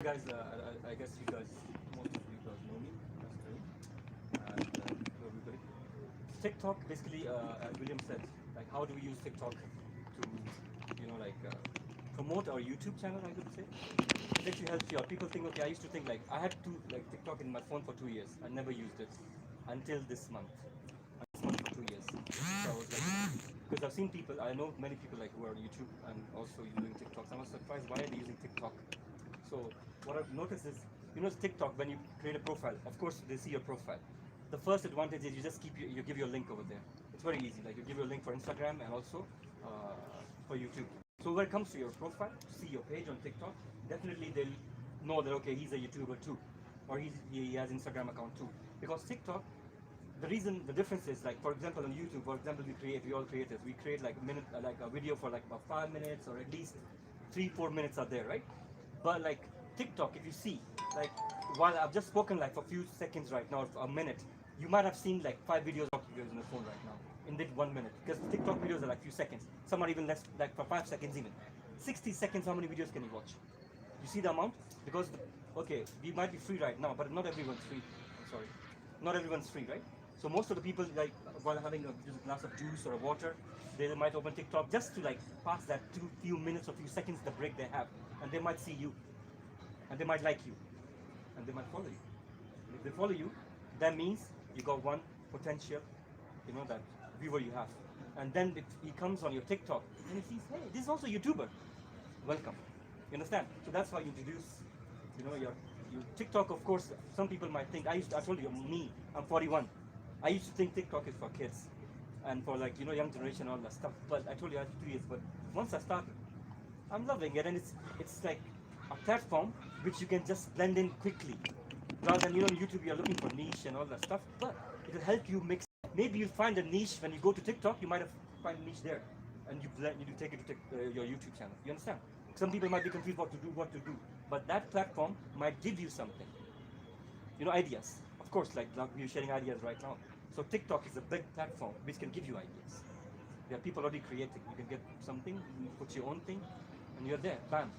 Guys, I guess you guys, most of you guys know me. That's great. And hello everybody. TikTok, basically, as William said, like how do we use TikTok to, promote our YouTube channel? I could say it actually helps you out. People think, okay, I used to think like I had TikTok in my phone for 2 years. I never used it until this month. This month for 2 years. So I was like, because I've seen people, I know many people like who are on YouTube and also using TikTok. So I was surprised why are they using TikTok. So what I've noticed is, TikTok, when you create a profile, of course they see your profile. The first advantage is you just you give your link over there. It's very easy. Like you give your link for Instagram and also for YouTube. So when it comes to your profile, see your page on TikTok, definitely they'll know that okay, he's a YouTuber too, or he has Instagram account too. Because TikTok, the difference is like, for example, on YouTube, for example, we all creators, we create like a minute, like a video for like about 5 minutes or at least 3-4 minutes are there, right? But like TikTok, if you see, like while I've just spoken like for a few seconds right now, for a minute, you might have seen like 5 videos of videos in the phone right now in that 1 minute. Because TikTok videos are like few seconds. Some are even less, like for 5 seconds even. 60 seconds, how many videos can you watch? You see the amount? Because, okay, we might be free right now, but not everyone's free. I'm sorry. Not everyone's free, right? So most of the people, like, while having just a glass of juice or a water, they might open TikTok just to like pass that few minutes or few seconds, the break they have. And they might see you. And they might like you. And they might follow you. And if they follow you, that means you got one potential, that viewer you have. And then if he comes on your TikTok and he sees, hey, this is also a YouTuber. Welcome. You understand? So that's how you introduce, your TikTok. Of course, some people might think, I told you, I'm 41. I used to think TikTok is for kids and for like, young generation, all that stuff. But I told you I had 2 years. But once I started, I'm loving it, and it's like a platform which you can just blend in quickly. Rather than YouTube, you're looking for niche and all that stuff, but it'll help you mix. Maybe you'll find a niche when you go to TikTok. You might have find a niche there, and you take it to your YouTube channel. You understand? Some people might be confused what to do, but that platform might give you something. Ideas. Of course, like we're sharing ideas right now. So TikTok is a big platform which can give you ideas. There are people already creating. You can get something, you put your own thing, and you're there. Bam.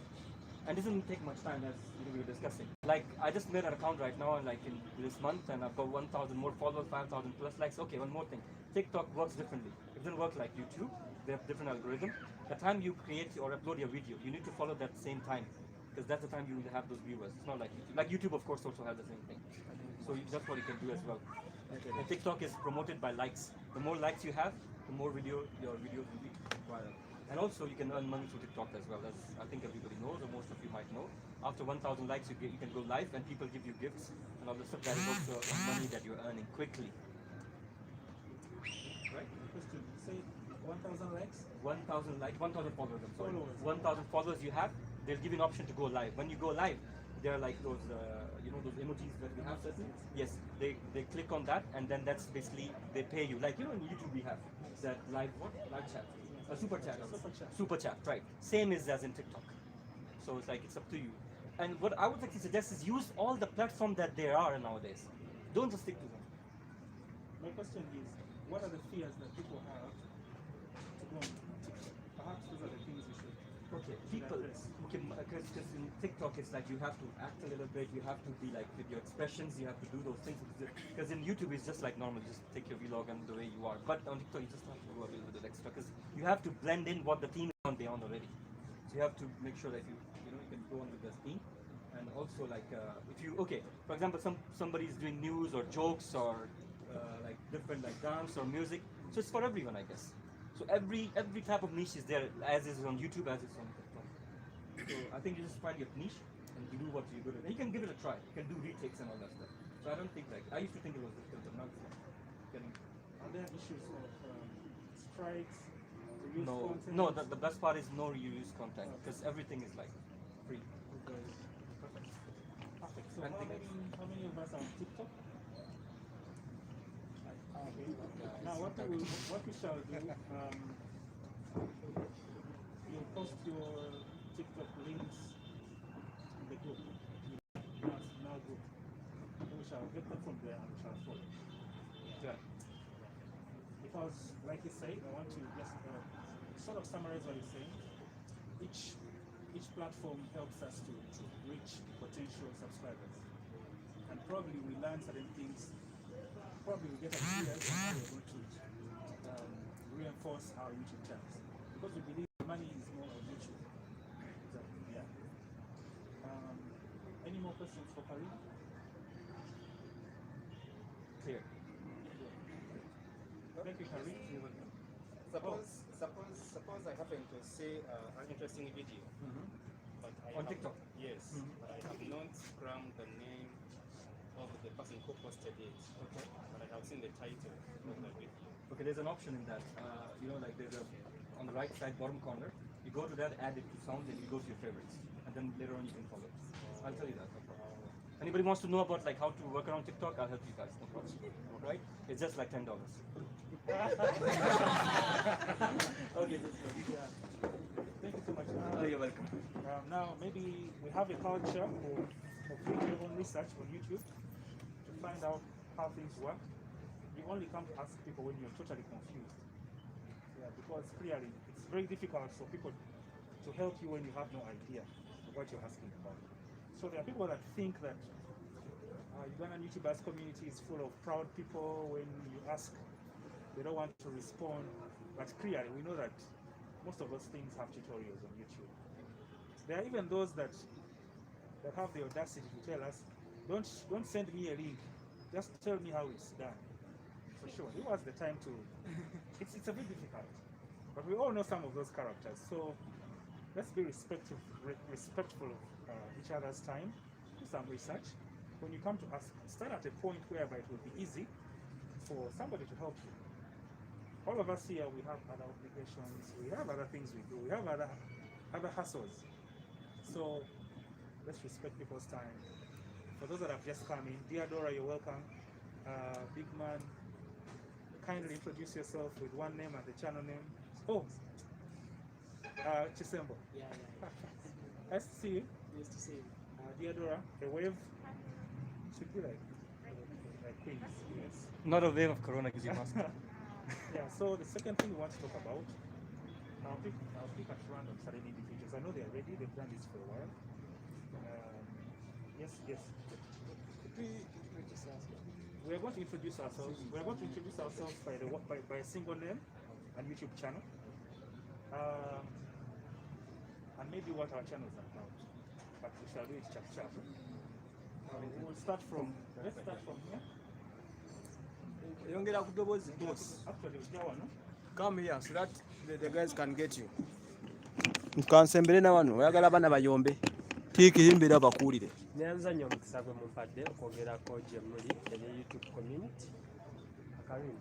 And it doesn't take much time, as we were discussing. Like I just made an account right now, and like in this month, and I've got 1,000 more followers, 5,000 plus likes. Okay, one more thing. TikTok works differently. It doesn't work like YouTube. They have different algorithm. The time you create or upload your video, you need to follow that same time, because that's the time you will have those viewers. It's not like YouTube. Like YouTube, of course, also has the same thing. So that's what you can do as well. And TikTok is promoted by likes. The more likes you have, the more your videos will be viral. And also you can earn money through TikTok as well, as I think everybody knows, or most of you might know. After 1,000 likes, you can go live and people give you gifts and all the stuff. That is also money that you're earning quickly. Right? Question, say 1,000 likes? 1,000 likes, 1,000 followers, I'm sorry. Followers. 1,000 followers you have, they'll give you an option to go live. When you go live, there are like those, those emojis that we have. Yes, they click on that, and then that's basically, they pay you. Like, in YouTube we have that live chat. Super chat. Super chat, right. Same as in TikTok. So it's up to you. And what I would actually suggest is use all the platforms that there are nowadays. Don't just stick to them. My question is, what are the fears that people have to go on TikTok? Perhaps those are the things we should. Okay, people, because in TikTok it's like you have to act a little bit, you have to be like with your expressions, you have to do those things. Because in YouTube it's just like normal, just take your vlog and the way you are. But on TikTok you just have to go a little bit extra, because you have to blend in what the theme is on beyond already. So you have to make sure that you can go on with the theme. And also like if you, okay, for example, somebody is doing news or jokes or like different like dance or music. So it's for everyone, I guess. So every type of niche is there, as is on YouTube, as is on TikTok. So I think you just find your niche and you do what you're good at. And you can give it a try. You can do retakes and all that stuff. So I don't think like, I used to think it was difficult, but now it's not. Are there issues of strikes, reuse No, content? no. The best part is no reuse content, because everything is like free. Okay. Perfect. Perfect. So how many of us are on TikTok? Okay. Now what we shall do, you'll post your TikTok links in the group. Now group. We shall get them from there and we shall follow. Yeah. Because, like you say, I want to just sort of summarize what you're saying. Each each platform helps us to reach potential subscribers. And probably we learn certain things, probably we get ideas on how we're going to reinforce our YouTube channels. Because we believe money is more on YouTube. So, yeah. Any more questions for Karim? Clear. Thank you, Karim. Suppose I happen to see an interesting video, but On TikTok? Yes, but I have not crammed the name of the person who posted it. Okay. But I have seen the title of the video. Okay, there's an option in that. Like there's on the right side bottom corner, you go to that, add it to sound, and you go to your favorites, and then later on you can follow. I'll tell you that. No problem. Anybody wants to know about like how to work around TikTok? I'll help you guys. No problem. All right? It's just like $10. Okay, that's good. Yeah. Thank you so much. You're welcome. Now, maybe we have a culture of doing your own research on YouTube to find out how things work. You only come to ask people when you're totally confused. Yeah, because clearly it's very difficult for people to help you when you have no idea of what you're asking about. So there are people that think that Ugandan YouTubers community is full of proud people. When you ask, they don't want to respond. But clearly, we know that most of those things have tutorials on YouTube. There are even those that have the audacity to tell us, don't send me a link, just tell me how it's done. For sure, it was the time to. It's a bit difficult, but we all know some of those characters. So let's be respectful of each other's time. Do some research. When you come to us, start at a point whereby it will be easy for somebody to help you. All of us here, we have other obligations, we have other things we do, we have other hustles. So let's respect people's time. For those that have just come in, dear Dora, you're welcome. Big man, kindly introduce yourself with one name and the channel name. Oh, Chisembo. Yeah. Nice to see you. Nice to see you. Dear Dora, a wave should be like queens. Yes. Not a wave of corona because you must. Yeah, so the second thing we want to talk about, I'll pick at random certain individuals. I know they're ready, they've done this for a while. Yes. We are going to introduce ourselves. We are going to introduce ourselves by a single name and YouTube channel. And maybe what our channels are about. But we shall do it chap. We'll start from, let's start from here. Yongera kudobozi boss. Actually, Jawa, no? Come here so that the guys can get you. Nkansembere na wano oyagala abana bayombe. Tiikiyimbira bakuulire. Nyanza nnyo omukisa gwe mumpadde okwogerako gye muli eri YouTube community. Karim.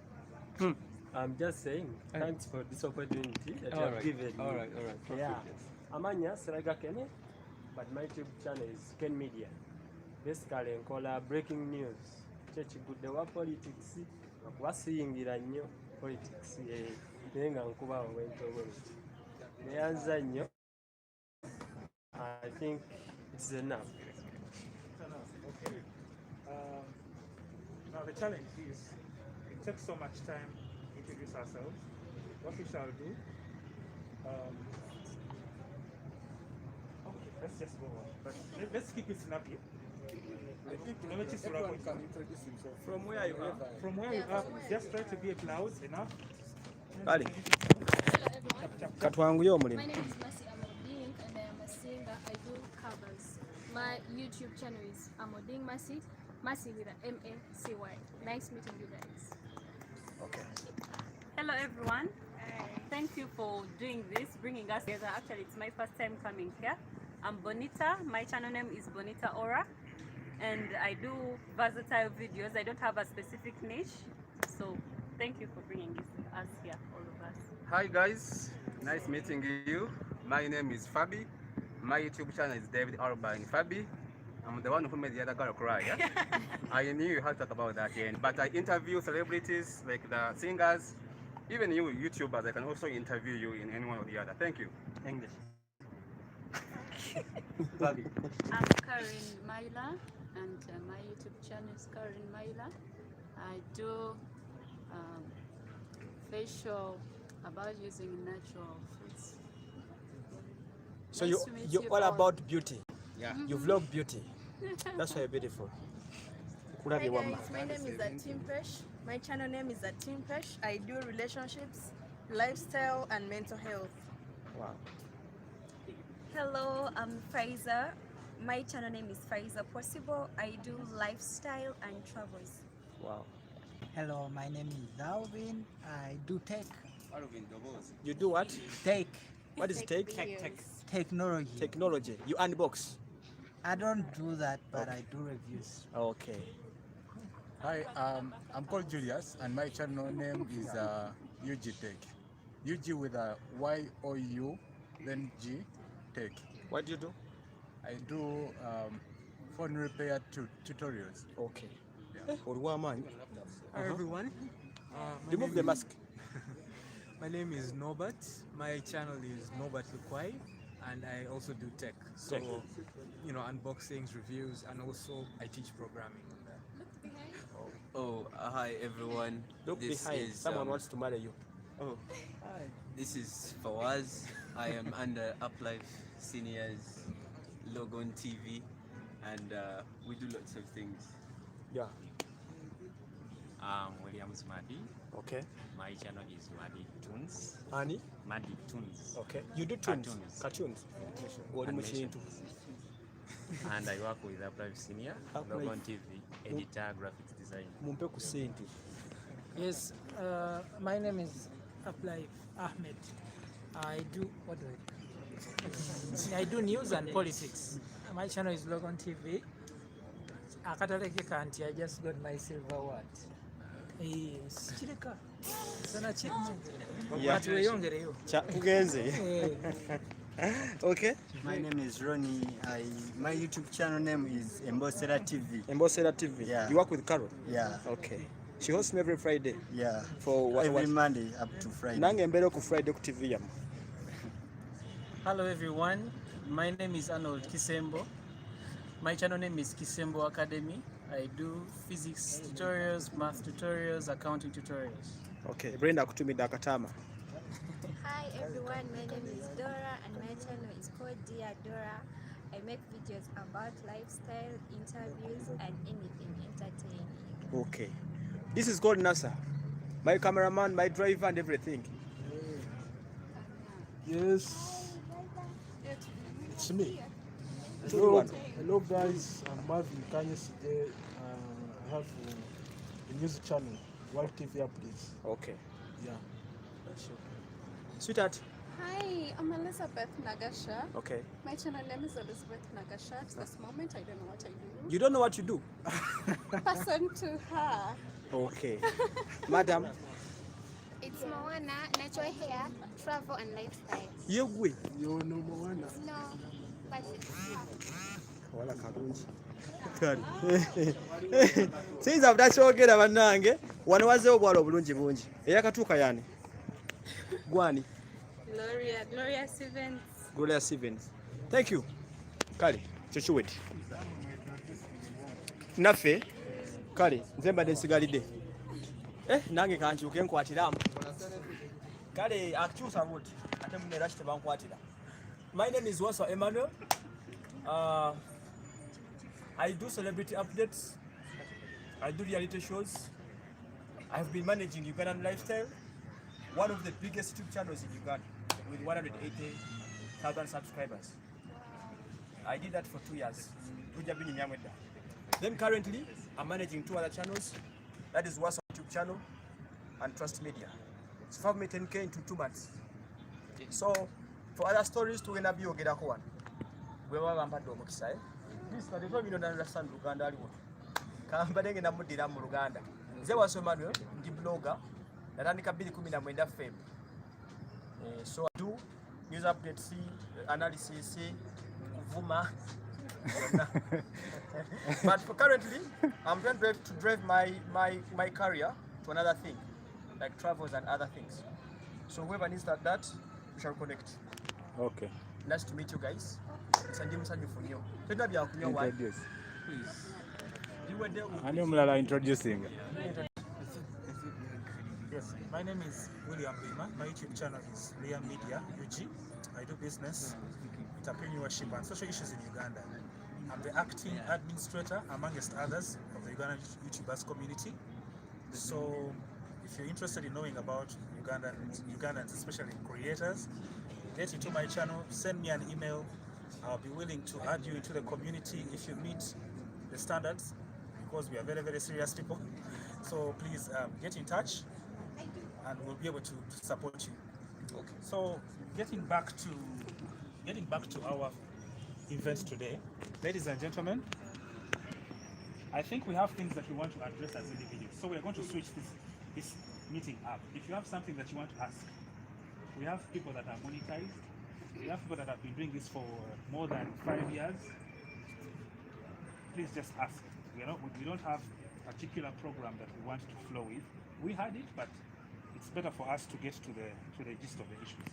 I'm just saying thanks for this opportunity that you have given me. All right. Yeah. Amanya Seraga Kene, but my YouTube channel is Ken Media. Basically nkola breaking news. Kyekigudde wa politics okuba siyingira nnyo politics naye nga nkuba obwentobwenti. Neyanza nnyo. I think it's enough. Okay. Now the challenge is, it takes so much time to introduce ourselves. What we shall do, okay, let's just go on. But let's keep it snappy. Everyone can introduce himself. From where you are? From where you are, just try to be loud enough. Kale. Hello everyone. Katwanguye omulimu. My name is Mercy Amoding and I am a singer. I do covers. My YouTube channel is Amoding Mercy. Mercy with an M-A-C-Y. Nice meeting you guys. Okay. Hello everyone. Thank you for doing this, bringing us together. Actually, it's my first time coming here. I'm Bonita. My channel name is Bonita Aura. And I do versatile videos. I don't have a specific niche. So thank you for bringing us here, all of us. Hi guys, nice meeting you. My name is Fabi. My YouTube channel is David Urban Fabi. I'm the one who made the other girl cry. Yeah? I knew you had to talk about that again. But I interview celebrities like the singers, even you YouTubers. I can also interview you in any one or the other. Thank you. English. I'm Karen Myla, and my YouTube channel is Karen Myla. I do facial about using natural foods. So Nice to meet you're you all all. about beauty. Yeah. You vlog beauty. That's why you're beautiful. Hi guys, my name is Atimpesh. My channel name is Atimpesh. I do relationships, lifestyle, and mental health. Wow. Hello, I'm Faiza. My channel name is Faiza Possible. I do lifestyle and travels. Wow. Hello, my name is Alvin. I do tech. You do what? Tech. What is tech? Technology. Technology. You unbox. I don't do that, but I do reviews. Okay. Hi, I'm called Julius, and my channel name is UG Tech. UG with a YOU, then G Tech. What do you do? I do phone repair tutorials. Okay. Hi everyone. Remove the mask. My name is Norbert. My channel is Norbert Lukwai, and I also do tech. So, Tech. you know, unboxings, reviews, and also I teach programming. Oh, hi everyone. Look This behind. is Someone wants to marry you. Oh, hi. This is Fawaz. I am under Uplife Seniors Logon TV, and we do lots of things. Yeah. I'm Williams Madi. Okay. My channel is Madi Tunes. Ani? Madi Tunes. Okay. You do tunes? Cartoons. Cartoons. What Animation. And I work with Uplife Senior, Uplife. Logon TV, editor, graphics design. Mumpe ku sente. Yes, my name is Aplife Ahmed. I do I do news and politics. My channel is Logon TV. Akataleke kanti, I just got my silver award. Yes, chireka. Sana chireka. Yeah. Atweyongereyo. Kugenze. Okay. My name is Ronnie. My YouTube channel name is Embosera TV. Embosera TV. Yeah. You work with Carol? Yeah. Okay. She hosts me every Friday. Yeah. For what? Every Monday up to Friday. Nange mbere ku Friday ku TV yam. Hello everyone. My name is Arnold Kisembo. My channel name is Kisembo Academy. I do physics tutorials, math tutorials, accounting tutorials. Okay. Brenda kutumida akatama. Hi everyone, my name is Dora and my channel is called Dear Dora. I make videos about lifestyle, interviews and anything entertaining. Okay. This is called NASA. My cameraman, my driver and everything. Yes, it's me. Hello, hello guys, I'm Marvin Kanyes today. I have a news channel, World TV Updates. Okay. Yeah. Sweetheart. Hi, I'm Elizabeth Nagasha. Okay. My channel name is Elizabeth Nagasha. At this moment, I don't know what I do. You don't know what you do? Person to her. Okay. Madam. It's Moana, natural hair, travel and lifestyle. Yegwe. You know Moana? No, but Wala kalungi. Kale. Sinza butakyogera bannange wano wazeewo bwala obulungi bungi. Eyakatuuka yani? Gwani? Gloria Stevens. Gloria Stevens. Thank you. Kale, kyekyo naffe kale nze mbadde nsigalidde nange kankyuke nkwatiramu kale akukyusa buti ate munera kitebankwatira. My name is Wasa Emmanuel. I do celebrity updates. I do reality shows. I've been managing Ugandan Lifestyle, one of the biggest YouTube channels in Uganda with 180,000 subscribers. I did that for 2 years. Then currently, I'm managing 2 other channels. That is Wasa YouTube channel and Trust Media. It's 5 me 10K into 2 months. So, for other stories, to be ogera one. We were ampadde omukisa. This is the time you understand Uganda aliwo. Kambadenge namudira mu Uganda. Nze Wasa Emmanuel, ndi blogger. Natandika 2019 Feb. So I do news updates, analysis, kuvuma. But currently, I'm trying to drive my career to another thing, like travels and other things. So whoever needs that, we shall connect. Okay. Nice to meet you guys. It's a new for you. Introduce. Please. You were there with Ani mulala introducing. Yes, my name is William Lima. My YouTube channel is Liam Media UG. I do business. entrepreneurship and social issues in Uganda. I'm the acting administrator, amongst others, of the Ugandan YouTubers community. So if you're interested in knowing about Ugandans, especially creators, get into my channel, send me an email. I'll be willing to add you into the community if you meet the standards, because we are very, very serious people. So please get in touch and we'll be able to support you. Okay. So getting back to our event today, ladies and gentlemen, I think we have things that we want to address as individuals. So we're going to switch this meeting up. If you have something that you want to ask, we have people that are monetized. We have people that have been doing this for more than 5 years. Please just ask. We don't have a particular program that we want to flow with. We had it, but it's better for us to get to the gist of the issues.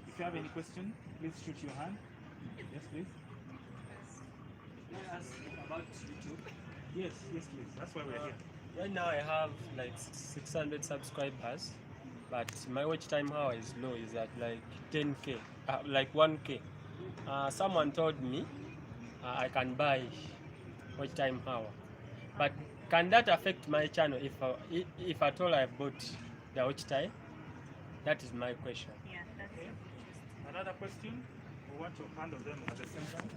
If you have any question, please shoot your hand. Yes, please. Can I ask about YouTube? Yes, please. That's why we're here. Right now I have like 600 subscribers, but my watch time hour is low. Is at like 10k, like 1k. Someone told me I can buy watch time hour, but can that affect my channel if at all I've bought the watch time? That is my question. Yeah, that's okay. Another question? We want to handle them at the same time.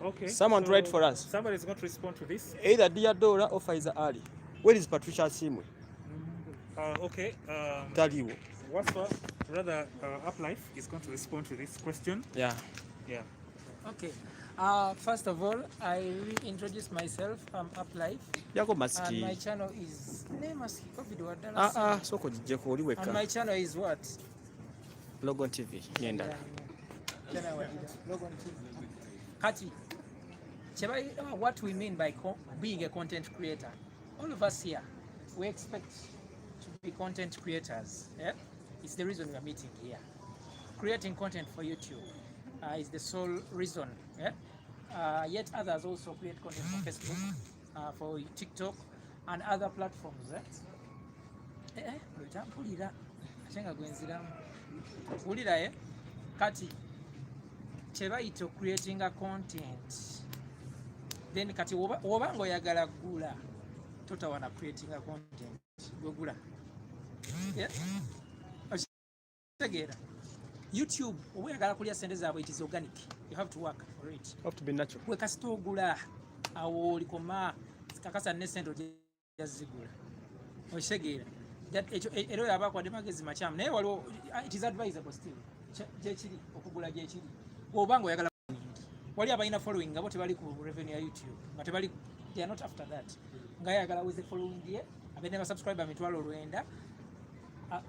Okay. Someone to write for us. Somebody is going to respond to this. Either Dear Dora or Faiza Ali. Where is Patricia Simwe? Okay. Taliwo. What's first? Rather, Uplife is going to respond to this question. Yeah. Yeah. Okay. First of all, I reintroduce myself. I'm Uplife. And my channel is And my channel is what? Logon TV. Logon TV. Kati. What we mean by being a content creator. All of us here, we expect to be content creators. Yeah? It's the reason we are meeting here. Creating content for YouTube is the sole reason. Yeah? Yet others also create content for Facebook, for TikTok, and other platforms. Kati, chebaito creating a content. Then kati obango yagala gula, tota wana creating a content. Gugula. Yeah? YouTube, we are going to send it is organic. You have to work for it. You have to be natural. We can still gula. Awo likoma kakasa nesendo jazigula. Oshegera. That ero yaba kwa demagezi macham. Naye waliwo it is advisable still. Jechiri okugula jechiri. Obango yagala wali abayina following ngabo tebali ku revenue ya YouTube. But they are not after that. Ngaya yagala with the following ye. Abene ba subscriber mitwalo lwenda.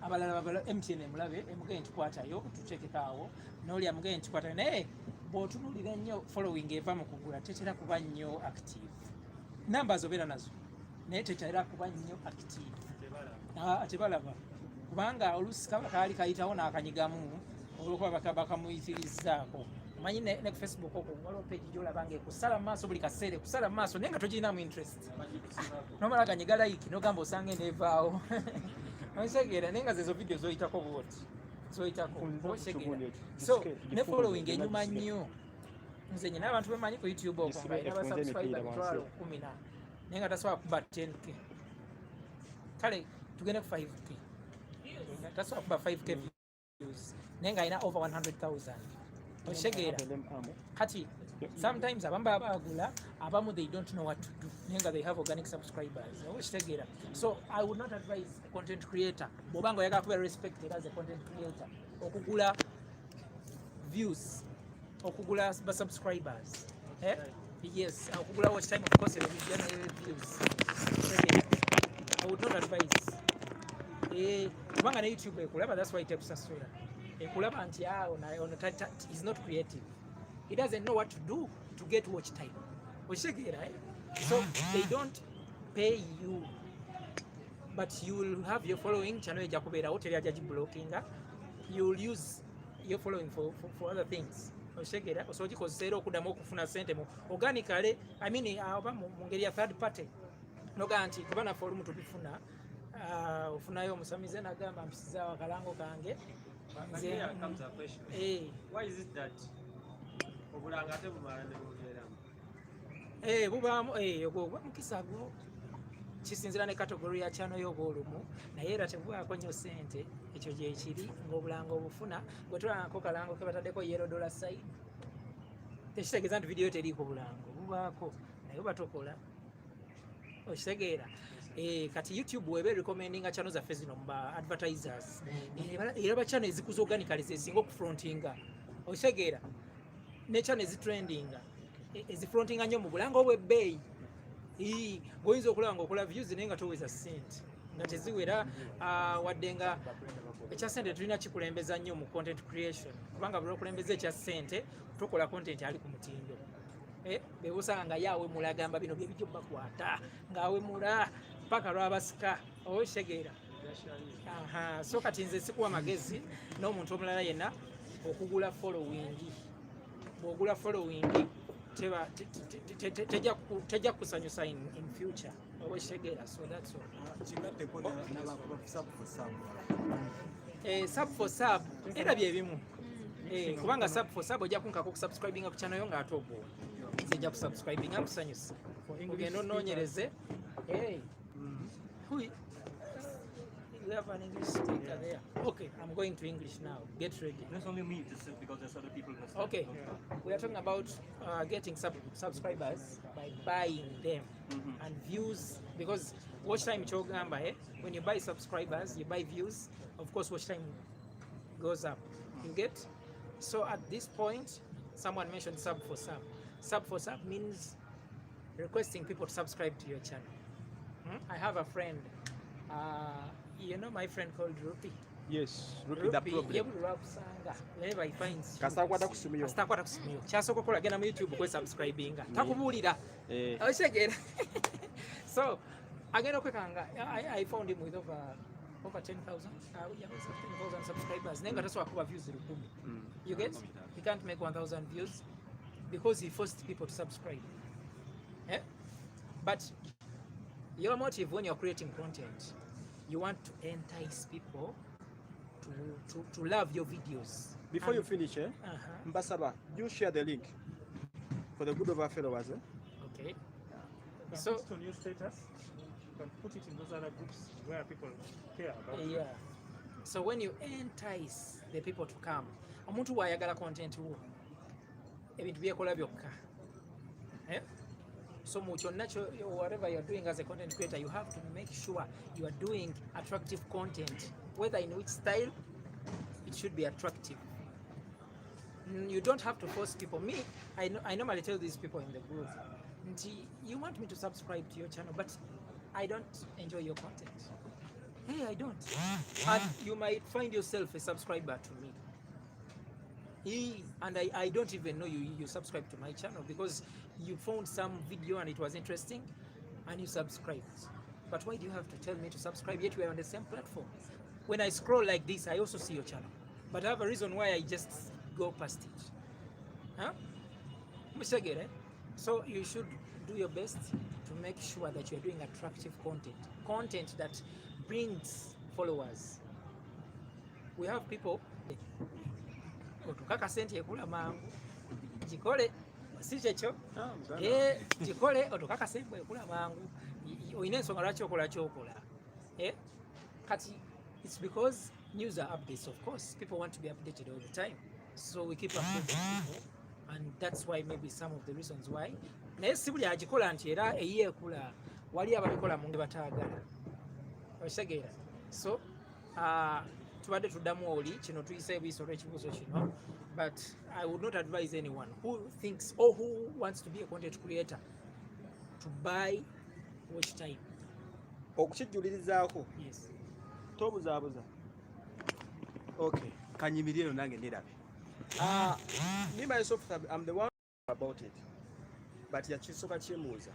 Abalala MTN mulabe emuge ntukwatayo tuchekekaawo noli amuge ntukwatayo naye bw'otunuulira nnyo following eva mu kugula tetera kuba nnyo active. Numbers obeera nazo naye tetera kuba nnyo active. Tebalaba kubanga oluusi kaba kaali kayitawo n'akanyigamu olwokuba bakamuyitirizzaako. Omanyi ne ku Facebook okwo waliwo page gy'olaba ng'ekusala mu maaso buli kaseera ekusala mu maaso naye nga togirinamu interest. Nomala kanyiga like n'ogamba osanga eneevaawo. Oshegera nenga zezo video zoyitako bwoti. Oshegera. So ne following enyuma nnyo. Nze nyina abantu bemanyi ku YouTube okwo nga aba subscriber 10,000. Nenga tasobola kuba 10k. Kale tugende ku 5k. Tasobola kuba 5k views. Nenga ina over 100,000. Oshegera. Kati sometimes abamba abagula abamu they don't know what to do. Nenga they have organic subscribers. Oshegera. So I would not advise a content creator bobango yaga kuba respected as a content creator okugula views okugula subscribers. Yes, okugula watch time of course views. I would not advise. Kubanga na YouTube ekulaba, that's why it helps us swear. Ekulaba anti is not creative. He doesn't know what to do to get watch time. Right? So they don't pay you, but you will have your following channel blocking. You will use your following for other things. Organically, I mean, third party. No guarantee. Kubana forum to bifuna. Ufunayo musamize na gamba msiza wakalango kange. But here comes a question. Why is it that obulanga ate bumala ne bubeeramu? Bubaamu ogwo mukisa gwo kisinzira ne category ya channel y'obwolumu naye era tebubaako nnyo ssente ekyo gye kiri ng'obulanga obufuna bwe tulangako kalango ke bataddeko yellow dollar sign tekitegeeza nti vidiyo teriiko bulango bubaako naye batokola okitegeera. Kati YouTube weba recommendinga channel zaffe zino muba advertisers era ba channel ezikuza organically zesinga okufrontinga okitegeera ne channel ezitrendinga ezifrontinga nnyo mu bulango obw'ebbeeyi goyinza okulaba ngaokola views naye nga toweza ssente nga teziwera wadde nga ekya ssente tulina kikulembeza nnyo mu content creation kubanga buli okulembeza ekya ssente tukola content ali ku mutindo bewusanga nga yawe mulagamba bino bye bijjo bakwata ng'awemula paka lwabasika okitegeera. So kati nze sikuwa magezi n'omuntu omulala yenna okugula following. Bw'ogula following tejja kusanyusa in future okitegeera. So that's all. Sub for sub era bye bimu kubanga sub for sub ojja kunkako okusubscribinga ku channel yo ng'ate ogwo nzija kusubscribinga nkusanyusa ogenda onoonyereze. We have an English speaker there. Okay, I'm going to English now. Get ready. There's only me. This is because there's other people in the Okay, we are talking about getting subscribers by buying them and views, because watch time chogamba, when you buy subscribers, you buy views, of course watch time goes up. You get? So at this point, someone mentioned sub for sub. Sub for sub means requesting people to subscribe to your channel. I have a friend, you know my friend called Rupi. Yes, Rupi the problem. Whenever he finds Kasitakwata kusimuyo. Kyasooka okukola genda mu YouTube kwesubscribinga. Takubuulira. Okitegeera. So, agenda okwekanga. I found him with over 10,000 subscribers. Naye nga tasobola kuba views 10,000. You get? He can't make 1,000 views because he forced people to subscribe. But your motive when you're creating content, you want to entice people to love your videos. Before you finish, Mbasaba, you share the link for the good of our followers. Okay. So put it on your status. You can put it in those other groups where people care about it. Yeah. So when you entice the people to come, omuntu bw'ayagala content wo ebintu byekola byokka. So whatever you're doing as a content creator, you have to make sure you are doing attractive content, whether in which style, it should be attractive. You don't have to force people. Me, I normally tell these people in the group, you want me to subscribe to your channel, but I don't enjoy your content. Hey, I don't. And you might find yourself a subscriber to me. And I don't even know you subscribe to my channel because you found some video and it was interesting and you subscribed. But why do you have to tell me to subscribe yet we are on the same platform? When I scroll like this, I also see your channel. But I have a reason why I just go past it. So you should do your best to make sure that you're doing attractive content that brings followers. We have people otukaka sente ekula mangu kikole si kyekyo kikole otukaka sente ekula mangu oyina ensonga lwaki okola kyokola kati it's because news are updates. Of course people want to be updated all the time, so we keep updating people, and that's why maybe some of the reasons why naye si buli agikola nti era eyeekula wali ababikola mu nge bataagala okitegeera. So tubadde tuddamu oli kino tuyise ebiiso olw'ekibuuzo kino, but I would not advise anyone who thinks or who wants to be a content creator to buy watch time. Okukijjulirizaako Yes. Tobuzaabuza. Okay, kanyimirire nange ndirabe. Me myself, I'm the one about it, but yakisoka kyemuuza.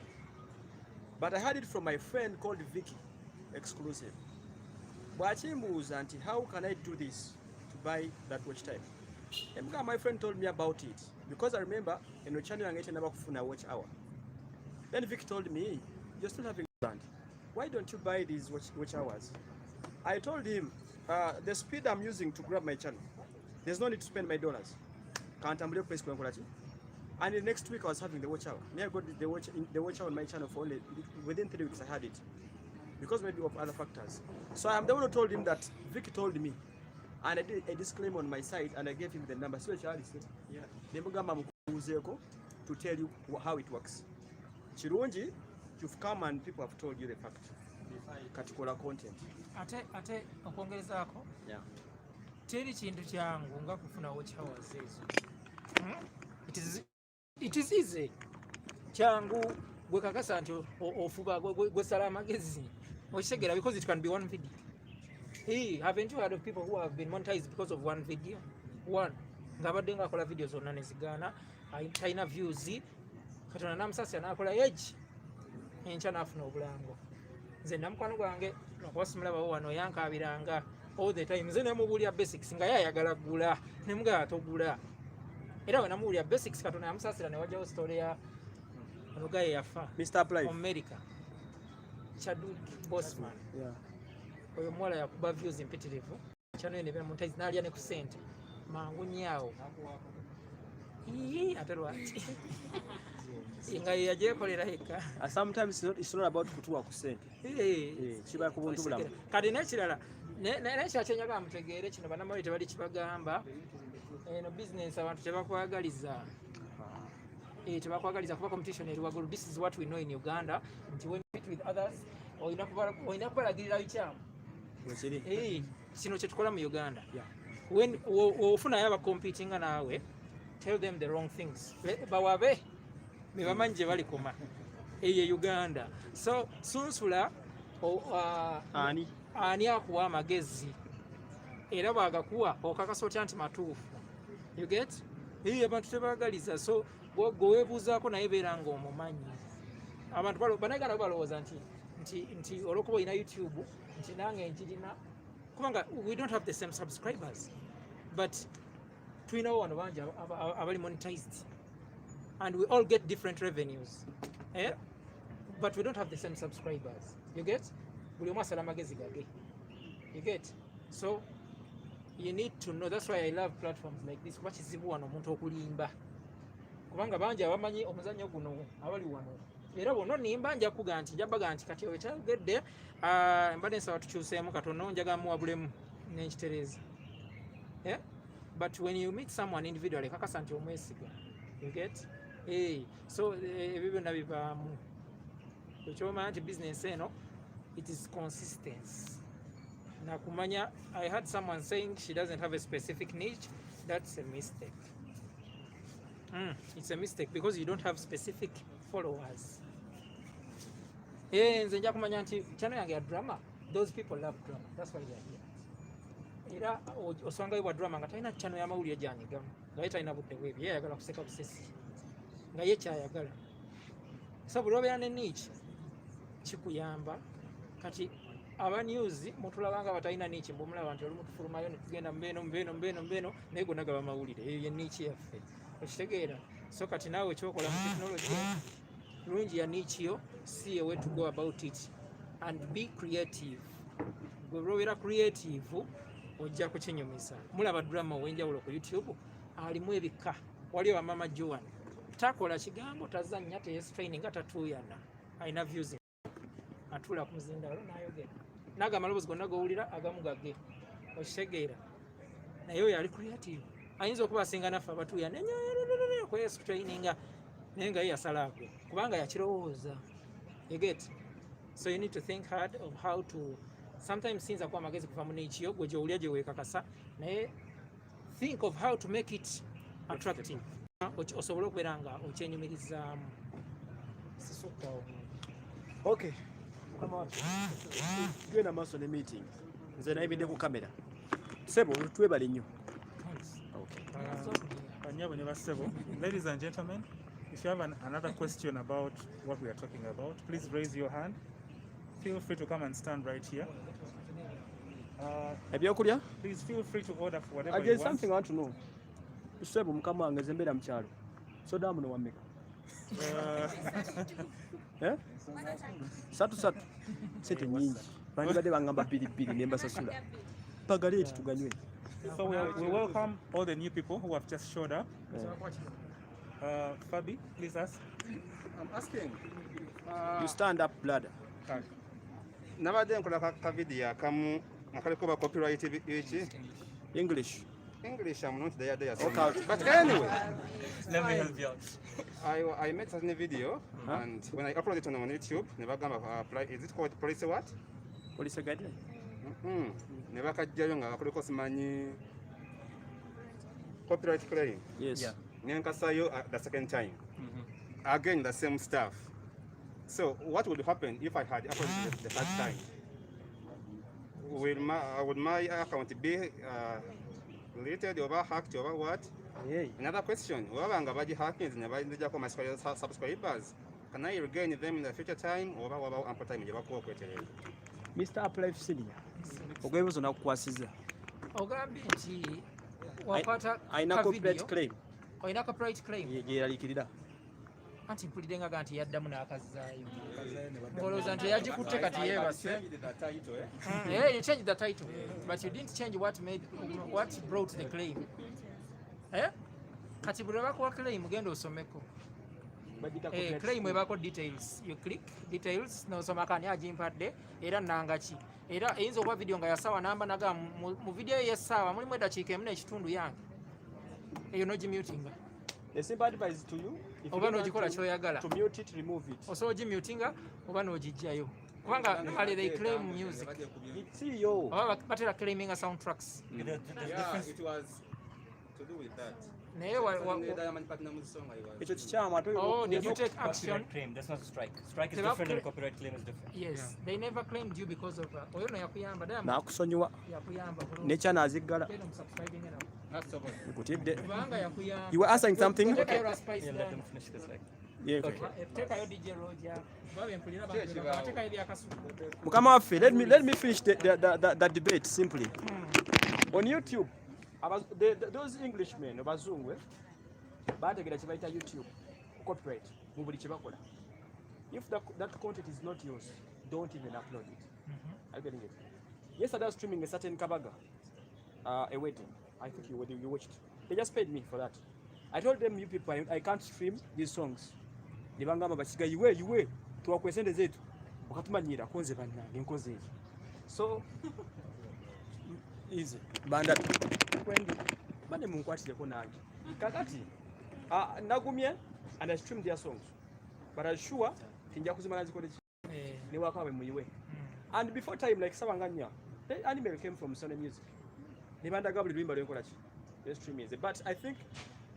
But I heard it from my friend called Vicky, exclusive. Bwakimbuuza nti how can I do this to buy that watch time? And my friend told me about it because I remember in the channel yange tenaba kufuna watch hour. Then Vicky told me, you're still having brand. Why don't you buy these watch hours? I told him the speed I'm using to grab my channel, There's no need to spend my dollars. Can't ambulate place kulachi. And the next week I was having the watch hour. Me I got the watch hour on my channel for only within 3 weeks I had it. Because maybe of other factors. So I'm the one who told him that Vicky told me. And I did a disclaimer on my site and I gave him the number. So yeah. To tell you how it works. Chirunji, you've come and people have told you the fact. Katikola content. Ate okwongerezaako. Yeah. Teri kintu kyangu nga kufuna watch hours ezo. It is easy. Kyangu gwe kakasa nti ofuba gwe sala amagezi. Okitegeera because it can be one video. Hey, haven't you heard of people who have been monetized because of one video? One. Ngabadde ngakola videos zonna ne zigaana. Talina views. Katonda namusasira n'akola age. Enkya n'afuna obulango. Nze namukwano gwange lwakubasimulabawo wano yankabiranga all the time. Nze nemubuulira basics nga yayagala gula nemugala togula. Era we namubuulira basics Katonda yamusasira ne wajjawo story ya onogaye yafa. Mr. Apply. America. Chadwick Boseman. Yeah. Oyo mwala yakuba views impitirivu. Chano ene bya monetize n'alya ne ku sente. Mangu nyaawo. Ate lwaki. Inga yajekolera heka. Sometimes it's not about kutuwa ku sente. Kiba ku buntu bulamu. Kati nekirala nekyakyakyenyaga mutegeere kino bannamawulire tebali kibagamba. Eno business abantu tebakwagaliza. Tebakwagaliza kuba competition eri waggulu. This is what we know in Uganda. Nti when you meet with others, oyina kubalagirira bikyamu. Kino kyetukola mu Uganda. When ofunayo abacompetinga naawe, tell them the wrong things. Bawabe bebamanyi gye bali koma. Eyo Uganda. So sunsula ani akuwa amagezi era bwagakuwa okakasa otya nti matuufu. You get? Abantu tebagaliza. So gweweebuuzaako naye beera ng'omumanyi. Abantu banayigana balowooza nti olwokuba olina YouTube nti nange nkirina kubanga we don't have the same subscribers, but tulinawo wano bangi abali monetized and we all get different revenues, but we don't have the same subscribers. You get? Buli omu asala amagezi gage. You get? So you need to know. That's why I love platforms like this kuba kizibu wano omuntu okulimba kubanga bangi abamanyi omuzannyo guno abali wano era bono nimba nja kuga nti njabaga nti kati okyagedde mbadde nsaba tukyuseemu katono njaga muwabulemu n'ekitereza. But when you meet someone individually kakasa nti omwesiga. You get? So ebyo byonna bivaamu ekyomanya nti business eno it is consistency. Nakumanya, I heard someone saying she doesn't have a specific niche. That's a mistake. It's a mistake because you don't have specific followers. Nze nja kumanya nti channel yange ya drama, those people love drama. That's why they are here. Era osanga iwa drama nga talina channel ya mawulire gyanyigamu. Nga ye talina budde bwebyo, ye ayagala kuseka busesi. Nga ye kyayagala. So buli obeera ne niche kikuyamba kati aba news mutulabanga batalina niche mbumulaba nti oli mutufulumayo ne tugenda mbeeno naye gonna gaba mawulire. Eyo ye niche yaffe. Okitegeera? So kati naawe kyokola mu technology lungi ya niche yo, see a way to go about it and be creative. Gwe lwobeera creative ojja kukinyumisa. Mulaba drama ow'enjawulo ku YouTube alimu ebika. Waliwo Mama Joan takola kigambo tazannya teyestraining nga tatuuyana. Alina views. Atula ku muzindaalo n'ayogera. Naga amaloboozi gonna gowulira agamu gage. Okitegeera? Naye oyo ali creative. Ayinza okuba asinga naffe abatuuyana kwestraininga naye nga ye yasalaako kubanga yakirowooza. You get? So you need to think hard of how to sometimes sinza kuba amagezi kuva mu niche yo gwe gy'owulya gye weekakasa naye think of how to make it attractive. Osobola okubeera nga okyenyumirizaamu. Sisukkawo. Okay. Tugenda maaso ne meeting. Nze nayimiridde ku kamera. Sebo twebale nnyo. Ladies and gentlemen, if you have another question about what we are talking about, please raise your hand. Feel free to come and stand right here. Please feel free to order for whatever you want. There's something I want to know. Sebo mukama wange nze mbeera mu kyalo. Soda muno wammeka? Satu. Sente nyingi. Bandi badde bangamba 2 ne mbasasula. Pagaleeti tuganywe. So we welcome all the new people who have just showed up. Fabi, please ask. I'm asking. You stand up, blood. Nabadde nkola ka video akamu akaliko ba copyright each English. English, I'm not there. Okay. But anyway, let me help you out. I made such a video, and when I upload it on YouTube, never gonna apply. Is it called police what? Police guideline. Never kajjayo nga akaliko simanyi copyright claim. Yes. Nyankasayo the second time. Again the same stuff. So what would happen if I had uploaded the first time? Would my account be deleted or hacked or what? Another question. Wabanga baji hackings ne bayinjako my subscribers. Can I regain them in the future time or ample time jabako okweterera? Mr. Uplife Senior. Ogwebuzo nakukwasiza. Ogambye nti wakwata aina copyright claim. Oina copyright claim. Yeralikirira. Anti mpuliddenga ganti yaddamu n'akazaayo. Ngolooza nti yagikutte kati yeebase. You changed the title, but you didn't change what brought the claim. Kati bwe bakuwa claim genda osomeko. Claim ebako details. You click details n'osoma kani agimpadde era nangaki. Era eyinza okuba video nga yasawa namba naga mu video y'essaawa mulimu eddakiika emu n'ekitundu yange. Eyo nogimutinga. The simple advice to you, if oba n'ogikola ky'oyagala to mute it, remove it. Osobola ogimutinga oba n'ogijjayo. Kubanga kale they claim music. It's yo. Oba batera claiming soundtracks. Yeah, it was to do with that. Oh, did you take action? Claim, that's not a strike. Strike is different and copyright claim is different. Yes, they never claimed you because of oyo no yakuyamba dama. Nakusonyiwa. Yakuyamba. Necha nazigala. Nkutidde. Kubanga yakuyamba. You were asking something? Yeah, let them finish this like. Yeah, okay. Take your DJ Roger. Babe mpulira bantu. Take your akasuku. Mukama waffe, let me finish the debate simply. On YouTube, those Englishmen abazungu bategera kibaita YouTube copyright mu buli kibakola. If that content is not yours, don't even upload it. Are you getting it? Yesterday I was streaming a certain kabaga, a wedding. I think you watched. They just paid me for that. I told them, you people, I can't stream these songs. Nibangamba basiga iwe tuwakwesende zetu okatumanyira konze bannange nkoze iki. So easy banda kwendi bane munkwatire nange kakati nagumye and I stream their songs, but I'm sure tinja kuzimana zikole ne wakawe muyiwe. And before time like sabanganya the anime came from Sony Music ne banda gabuli lwimba lwenkola ki the stream is, but I think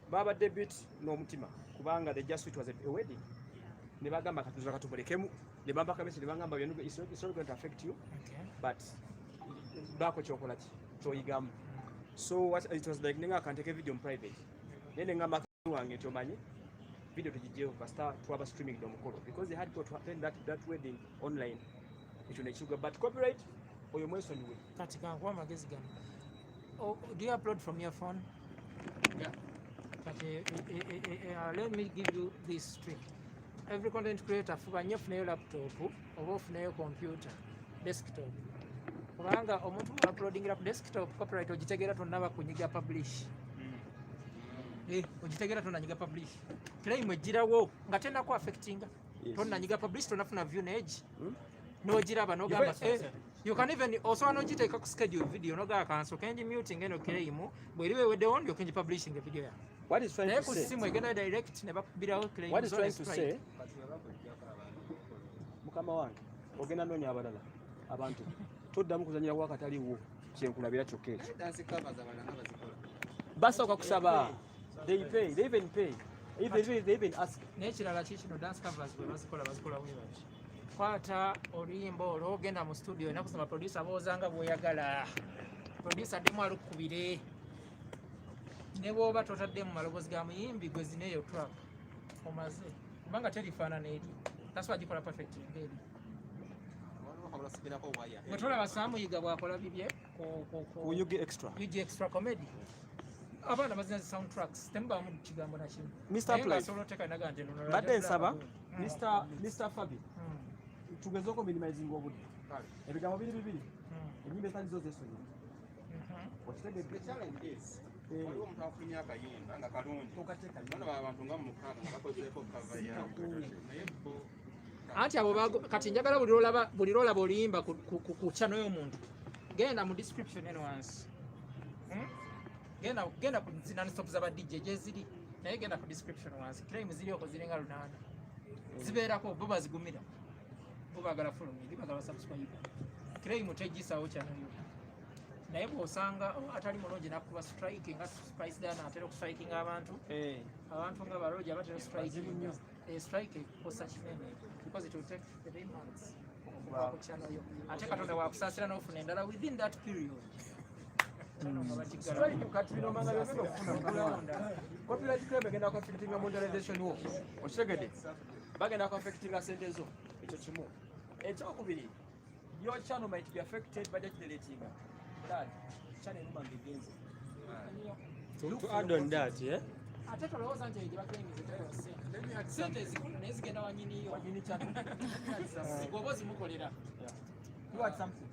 baba debit no mutima kubanga the just it was a wedding ne bagamba katuza katubulekemu ne bamba kabesi ne bangamba byendu it's not going to affect you, but bako chokola ki choyigamu. So what it was like ninga can take a video in private nene ngamba wange tomanyi video tujijeo basta twaba streaming do mukolo because they had to attend that wedding online it will sugar, but copyright oyo mweso niwe katika kwa magezi gani. Oh, do you upload from your phone? Yeah. But let me give you this trick. Every content creator fuba nnyo funayo laptop oba ofunayo computer desktop. Kubanga omuntu uploading up desktop copyright ogitegera tonnaba kunyiga publish. Ogitegera tonnanyiga publish. Claim ejirawo nga tena ko affecting. Tonnanyiga publish tonnafuna view edge. No giraba no gamba. You can even also anogiteka ku schedule video no ga cancel kenji muting eno claim bweriwe wedde on yokenji publishing the video. What is trying to say? Simu egenda direct ne bakubirawo claim. What is trying to say? Mukama wange ogenda nonya abalala abantu toddamu kuzanyira kwa kataliwo kyenkulabira kyokka ekyo. Basooka kusaba. They even pay. They even ask. N'ekirala kikino dance covers bwe bazikola weebaki. Kwata oluyimba olwo ogenda mu studio enaku kusoma producer boozanga bw'oyagala. Producer addemu alukubire. Ne bw'oba totaddemu maloboozi ga muyimbi gwe zineeyo track omaze. Kubanga terifaanana eri. That's why gikola perfect ngeri. Bwe tolaba Saamuyiga bw'akola bibye ku UG extra comedy. Abaana bazina soundtracks temubaamu kigambo na kimu. Mr. Uplife badde nsaba Mr. Fabi tugezeeko minimizing obudde ebigambo biri bibiri enyimba ezali zo zesonyiwa The challenge is waliwo omuntu afulumya akayimba nga kalungi nona abantu nga mukaaga nga bakozeeko kava naye bo anti abo kati njagala buli lwolaba oliyimba ku channel y'omuntu genda mu description eno wansi genda ku non-stop zaba DJ gyeziri naye genda ku description wansi claim ziri okwo ziringa 8 zibeerako bo bazigumira bo baagala fulumya bagala subscribe claim tegisawo channel yo naye bw'osanga atali mulungi nakuba striking nga Spice Dana atera okustriking abantu nga balogi abatera striking strike kosa kinene because it will take 3 months okuva ku channel yo ate katonda wakusaasira n'ofuna endala within that period. Kati bino manga byogenda okufuna kulawunda copyright claim egenda kuaffectinga monetization wo okitegedde bagenda kuaffectinga sente zo ekyo kimu ekyokubiri your channel might be affected by deletinga that channel number begins to add on that ate tolowooza nti egye bakulemeze sente ezikulu naye zigenda wanyiniyo wanyini channel bw'oba ozimukolera you had something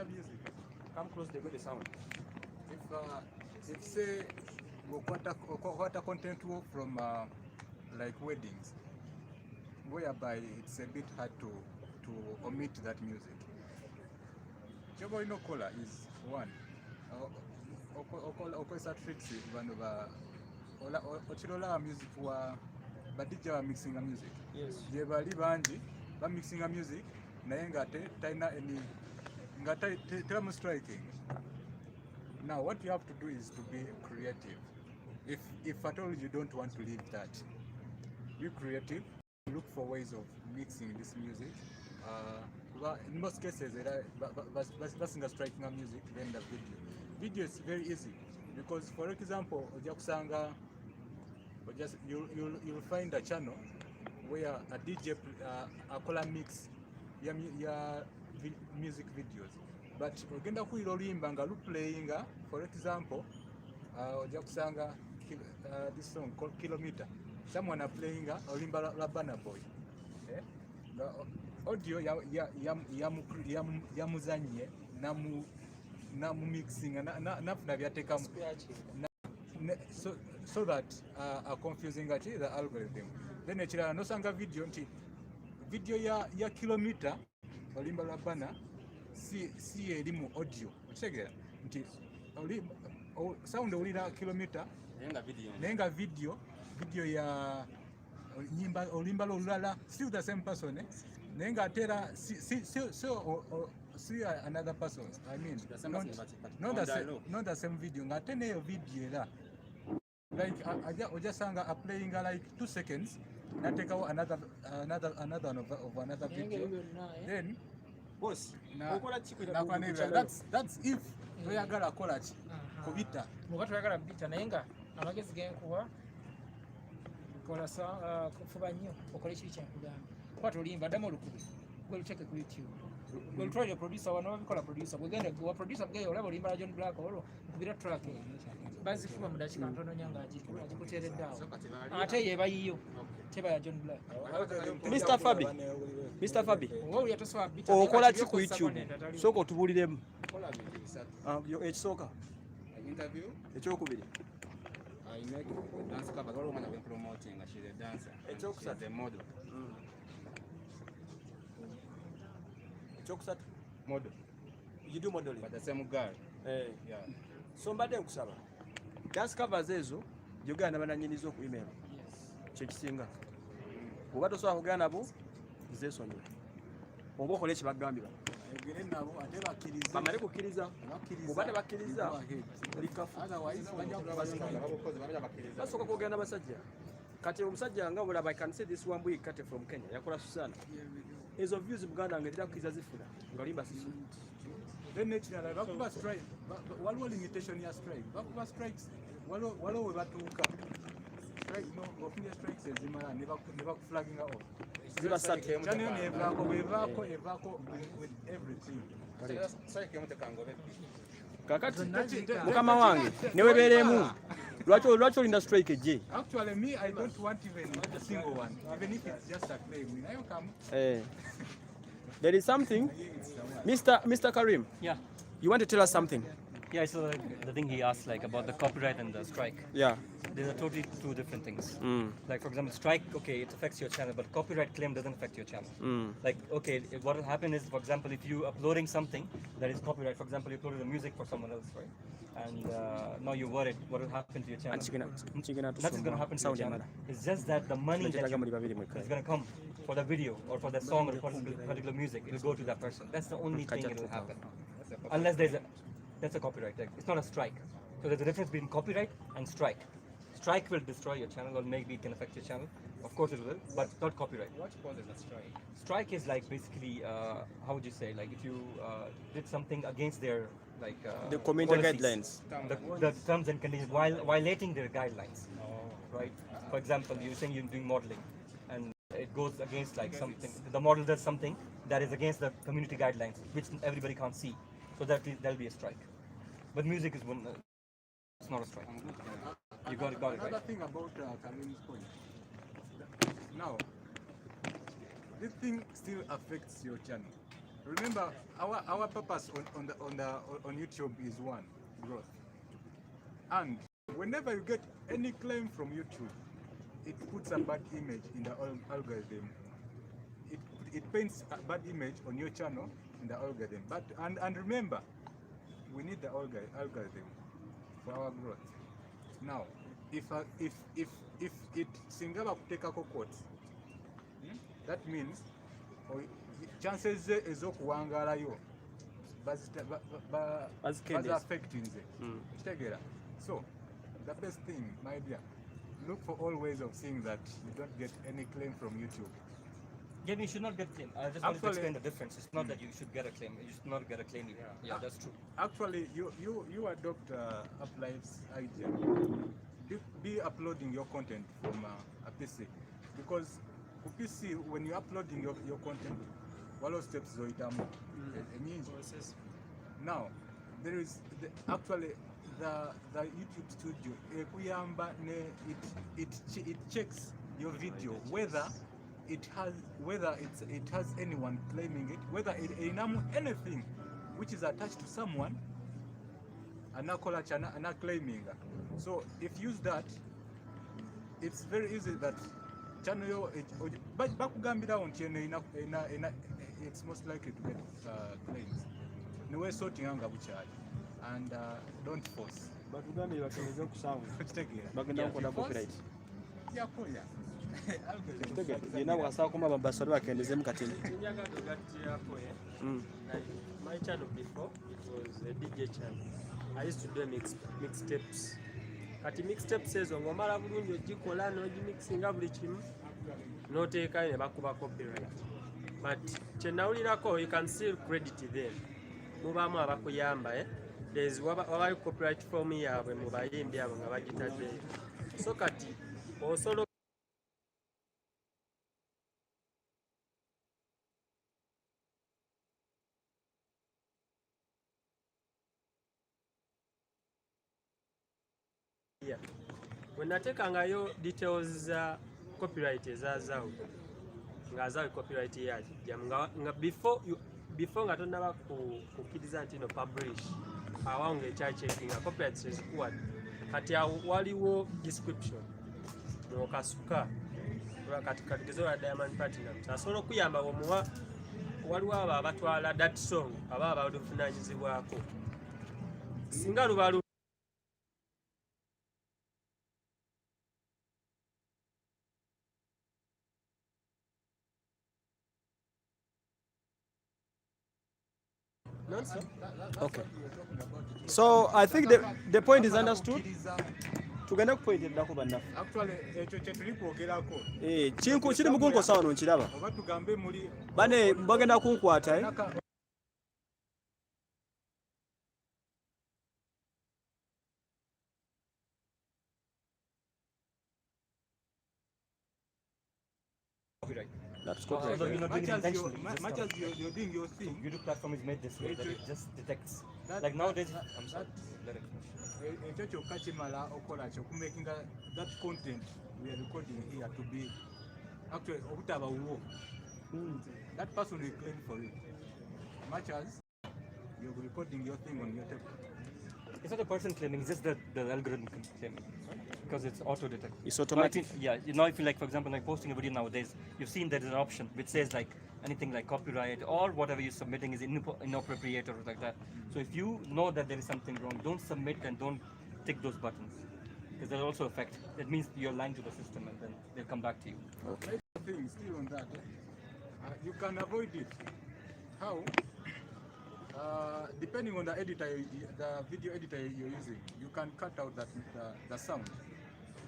music. Come close, they go the sound. If say what content from like weddings, whereby it's a bit hard to omit that music. Jobo ino kola is one. Okosa tricks one of ochirola music wa badija mixing music. Yes. Je bali banji ba mixing music naye ngate taina any term striking. Now what you have to do is to be creative. If at all you don't want to leave that, be creative. Look for ways of mixing this music. In most cases, basing striking music then the video. Video is very easy because, for example, you'll find a channel where a DJ a color mix music videos, but ogenda kuira olimba nga luplayinga, for example ojja kusanga this song called Kilometer, someone are playing olimba la Burna Boy nga audio yamuzanye namu mixing nafuna byatekamu so that are confusing the algorithm. Then ekirala nosanga video ya Kilometer olimba lwa Burna si erimu audio okitegera nti sound olira Kilometer nenga video ya nyimba olimba lulala still the same person nenga atera see another person, I mean not the same video nga atene yo video era like ojasanga are playing like 2 seconds natekawo another of another video then boss that's if toyagala kola ki kubita muba toyagala kubita naye nga amagezi genkuwa kola kufuba nnyo okole kiri kyenkugamba kwata olimba ddamu olukubi gwe luteeke ku YouTube gwe lutwalire producer wano babikola producer bwegenda wa producer bweyo olaba olimba la John Black olwo nkubira track bazifuba mu dakika ntono nya ng'agikuteeredde awo ate yeba yiyo teba ya John Black. Mr. Fabi okola ki ku YouTube sooka otubuliremu ekisooka ekyokubiri ekyokusatu ekyokusatu model you do modeling but the same girl so mbadde nkusaba dance covers ezo gyogana bananyiniza ku email kyekisinga oba tosobola kugana nabo zeesonyiwa oba okole ekibagambira bamale kukkiriza oba tebakkiriza basooka kwogera n'abasajja kati omusajja nga bulaba I can say this one boy Kate from Kenya yakola Susana ezo views Buganda nga terakkiriza zifuna nga olimba siso then ekirala bakuba strike waliwo limitation ya strike bakuba strikes waliwo we batuuka ofunye strikes ezimala ne bakuflaginga off channel nevaako with everything kakati mukama wange newebeeremu lwaki olinda strike ejje actually me I don't want even a single one even if it's just a claim nayo kamu There is something, Mr. Karim. Yeah. You want to tell us something? Yeah, so the thing he asked like about the copyright and the strike. Yeah. These are totally two different things. Mm. Like for example, strike, okay, it affects your channel, but copyright claim doesn't affect your channel. Mm. Like, okay, what will happen is, for example, if you uploading something that is copyright, for example, you uploaded the music for someone else, right? And now you're worried, what will happen to your channel? Nothing's going to happen to your channel. It's just that the money that is going to come for the video or for the song or for particular music, it will go to that person. That's the only thing that will happen. Unless that's a copyright. Like, it's not a strike. So there's a difference between copyright and strike. Strike will destroy your channel, or maybe it can affect your channel. Of course it will, but not copyright. What causes a strike? Strike is like basically, how would you say, like if you did something against their like the community policies, guidelines, the terms and conditions, while violating their guidelines, right? For example, you're saying you're doing modeling, and it goes against like something. The model does something that is against the community guidelines, which everybody can't see. So that'll be a strike. But music is one. It's not a strike. You got it right. Another thing about Karim's point. Now, this thing still affects your channel. Remember, our purpose on YouTube is one, growth. And whenever you get any claim from YouTube, it puts a bad image in the algorithm. It paints a bad image on your channel in the algorithm. But and remember, we need the algorithm for our growth. Now, if it singaba kutekako quotes, that means chances ez'okuwangalayo affecting it. So the best thing, my dear, look for all ways of seeing that you don't get any claim from YouTube. Yeah, you should not get claim. I just want to explain the difference. It's not that you should get a claim. You should not get a claim. Yeah, that's true. Actually, you adopt Uplife's idea. Be uploading your content from a PC, because PC, when you're uploading your content, one of steps now there is actually the YouTube studio it checks your video whether it has anyone claiming it, whether it anything which is attached to someone and not claiming. So if you use that, it's very easy that channel but bakugambira it's most likely to get claims. No sorting anga buchali, and don't force. But Uganda bakeneze okusawo. Bagenda kukola copyright. Yakoya. Yena bwasaba kumaba basore bakendezemu kati. My channel before, it was a DJ channel. I used to do mixtapes. Kati mixtapes ezo ngomala bulungi ogikola n'ogimixinga buli kimu n'oteekayo ne bakuba copyright. But kyenawulirako, you can still credit them. Mubaamu abakuyamba, there's wabayo copyright form yaabwe mu bayimbi abo nga bagitaddeyo. So kati osobola when nateekangayo details za copyright ezazaawo ng'azaawe copyright yaagijjamu nga before nga tonnaba kukkiriza nti no publish awawo ng'ekyakyeki nga copyright tezikuwadde kati awo waliwo description mwokasuka katigezo wa Diamond Platinum asobola okuyamba omuwa waliwo abo abatwala that song aba abaluvunaanyizibwako singa luba Okay. So I think the point is understood. Tugenda kupointirako bannaffe. Actually ekyo kye tuli kwogerako. Kiri mugunko sawa nkiraba. Oba tugambe muli bane bagenda kunkwata That's copyright. Although you're not doing it intentionally. Much as you're doing your thing. YouTube platform is made this way that it just detects. Like nowadays, I'm sorry. Let it ekyo kyokka kimala okola kyo making that content we are recording here to be actually obutabawo that person will claim for it. Much as you're recording your thing on your table. It's not a person claiming, it's just the algorithm claiming. Because it's auto-detect. It's automatic. Yeah, you know, if you like, for example, like posting a video nowadays, you've seen there is an option which says like anything like copyright or whatever you're submitting is inappropriate or like that. So if you know that there is something wrong, don't submit and don't tick those buttons. Because that'll also affect. That means you're lying to the system and then they'll come back to you. Okay. Thing still on that, you can avoid it. How? Depending on the editor, the video editor you're using, you can cut out the sound.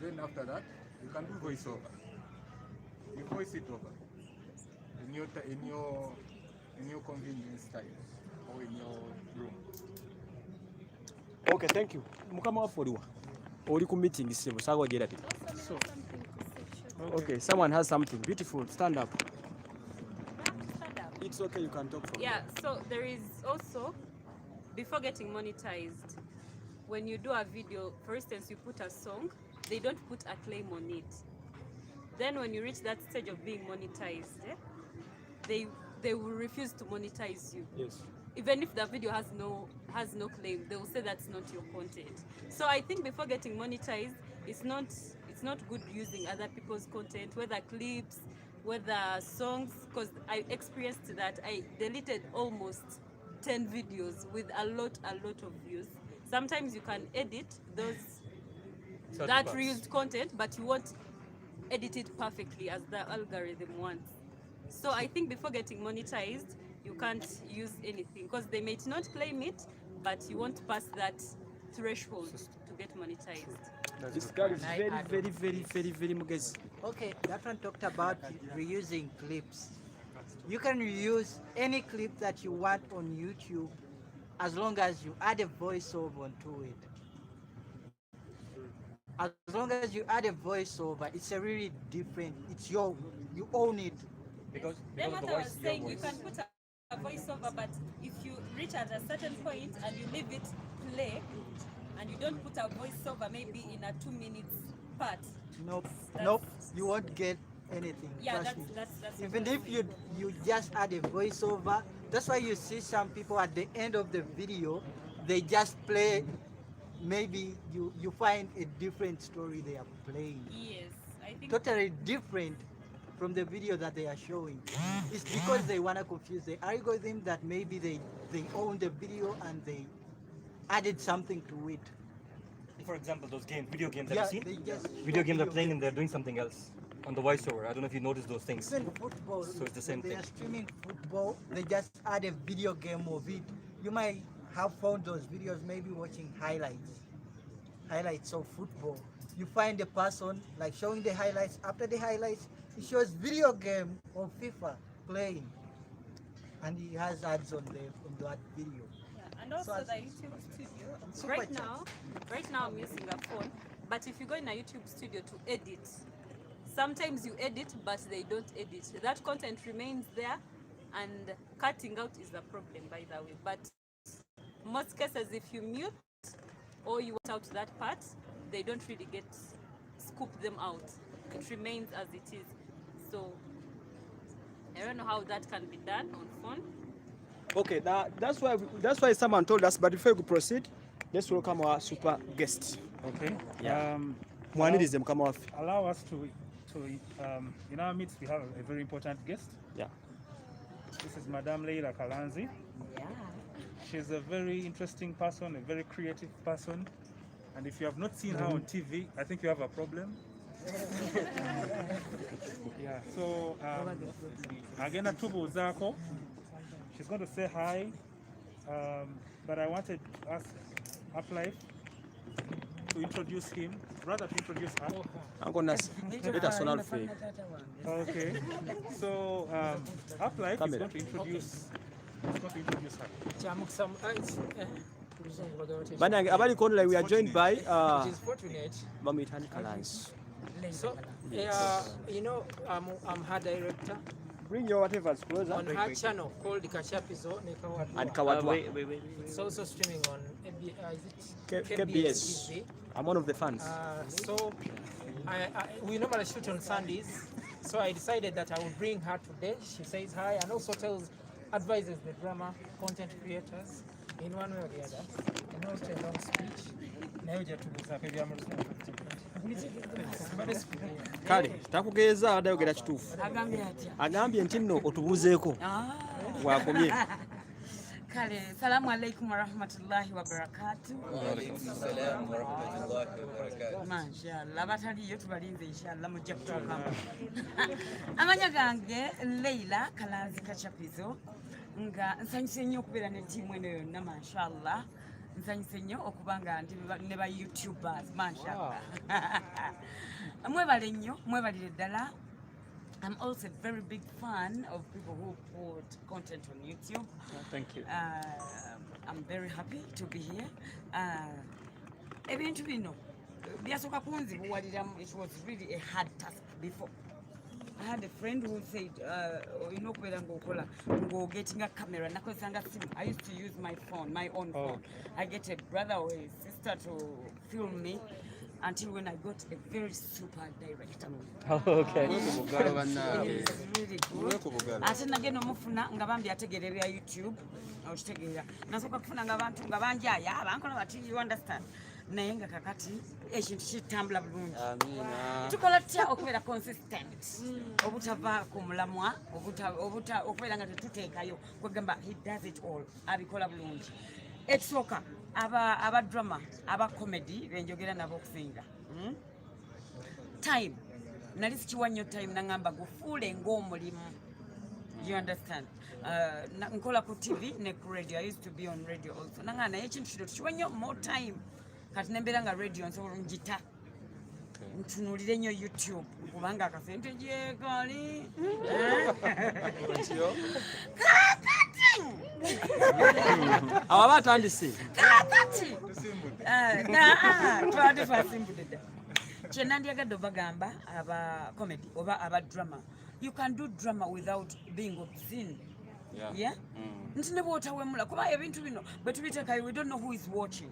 Then after that, you can do voiceover. You voice it over in your convenience style or in your room. Okay, thank you. Mukama wafoliwa. Oli ku meeting sebo sago gera ti. So. Okay, someone has something beautiful. Stand up. It's okay, you can talk from Yeah, so there is also, before getting monetized, when you do a video, for instance, you put a song, they don't put a claim on it. Then when you reach that stage of being monetized, they will refuse to monetize you. Yes. Even if the video has no claim, they will say that's not your content. So I think before getting monetized, it's not good using other people's content, whether clips, whether songs, because I experienced that. I deleted almost 10 videos with a lot of views. Sometimes you can edit that reused content, but you won't edit it perfectly as the algorithm wants. So I think before getting monetized, you can't use anything because they may not claim it, but you won't pass that threshold to get monetized. This guy is very mugezi. Okay, that one talked about reusing clips. You can reuse any clip that you want on YouTube as long as you add a voiceover onto it. As long as you add a voiceover, it's a really different, it's you own it. Because Then of what the I voice, was your saying, you voice. can put a voiceover, but if you reach at a certain point and you leave it play, and you don't put a voiceover maybe in a 2 minutes part. Nope, you won't get anything. Yeah, trust me. that's Even if you just add a voiceover, that's why you see some people at the end of the video, they just play, maybe you find a different story they are playing. Yes, I think Totally different from the video that they are showing. It's because they want to confuse the algorithm that maybe they own the video and they added something to it. For example, those games, video games Yeah, that you've they seen? just Video show games are video playing and they're doing something else on the voiceover. I don't know if you noticed those things. Even football, So it's the same when thing. they are streaming football, they just add a video game of it. You might have found those videos maybe watching highlights of football. You find the person like showing the highlights. After the highlights, he shows video game of FIFA playing, and he has ads on that video. Yeah, and also So the YouTube studio. Super Right chat. now I'm using a phone, but if you go in a YouTube studio to edit, sometimes you edit, but they don't edit. That content remains there, and cutting out is a problem, by the way. But most cases, if you mute or you want out that part, they don't really scoop them out. It remains as it is. So I don't know how that can be done on phone. Okay, that's why someone told us. But before we proceed, let's welcome our super guest. Okay. Yeah. Mwanirize mukama waffe. Allow us to in our midst we have a very important guest. Yeah. This is Madame Leila Kalanzi. Yeah. She's a very interesting person, a very creative person. And if you have not seen her on TV, I think you have a problem. Yeah, so again, Tubu Zako, she's going to say hi, but I wanted to ask Uplife to introduce him, rather to introduce her. I'm going to let us all free. Okay, so Uplife is going to introduce her. Banyange abali kono, we are joined by It is fortunate. Mamitani Kalanzi. So, you know, I'm her director. Bring your whatever's closer. On her channel called Kachapizo And Kawadwa. Wait. It's also streaming on KBS. TV. I'm one of the fans. So we normally shoot on Sundays. So I decided that I would bring her today. She says hi and also advises the drama content creators in one way or the other. And also a long speech. Kale takugeeza adayogera kituufu agambye nti nno otubuuzeeko bwakomye. Kale, salamu alaikum wa rahmatullahi wa barakatuh. Wa alaikum salam wa rahmatullahi wa barakatuh. Mashallah, bataliyo tubalinze inshallah mujja kutuukamu. Amanya gange Leila Kalanzi Kachapizo nga nsanyuse nnyo okubeera ne ttiimu eno yonna mashallah. Nsanyuse nnyo okuba nga ndi ne ba YouTubers mashallah. Mwebale nnyo, mwebalire ddala. I'm also a very big fan of people who put content on YouTube. Thank you. I'm very happy to be here. Ebintu bino byasooka kunzibuwaliramu. It was really a hard task before. I had a friend who said, getting a camera. I used to use my phone, my own phone. I get a brother or a sister to film me. Until when I got a very super director. Okay. He's really good. Ate nagenda omufuna nga bambi ategerera YouTube. Okitegeera. Nasooka kufuna nga abantu nga banjaya abankola bati you understand. Naye nga kakati ekintu kitambula bulungi. Amina. Tukola tutya okubeera consistent. Obutava ku mulamwa, okubeera nga tetuteekayo. Kwegamba he does it all. Abikola bulungi. Ekisooka aba drama, aba comedy, benjogera nabo okusinga. Time. Nali sikiwa nnyo time nangamba gufuule ng'omulimu. You understand? Nkola ku TV ne ku radio. I used to be on radio also. Nangana naye ekintu kino tukiwa nnyo more time. Kati nembeera nga radio nsobola njita. Ntunuulire nnyo YouTube kubanga akasente gyekali. Abo batandise. Kakati. Twali twasimbudde dda. Kye nandyagadde obagamba aba comedy oba aba drama. You can do drama without being obscene. Yeah? Nti ne bw'otawemula kuba ebintu bino bwe tubiteekayo we don't know who is watching.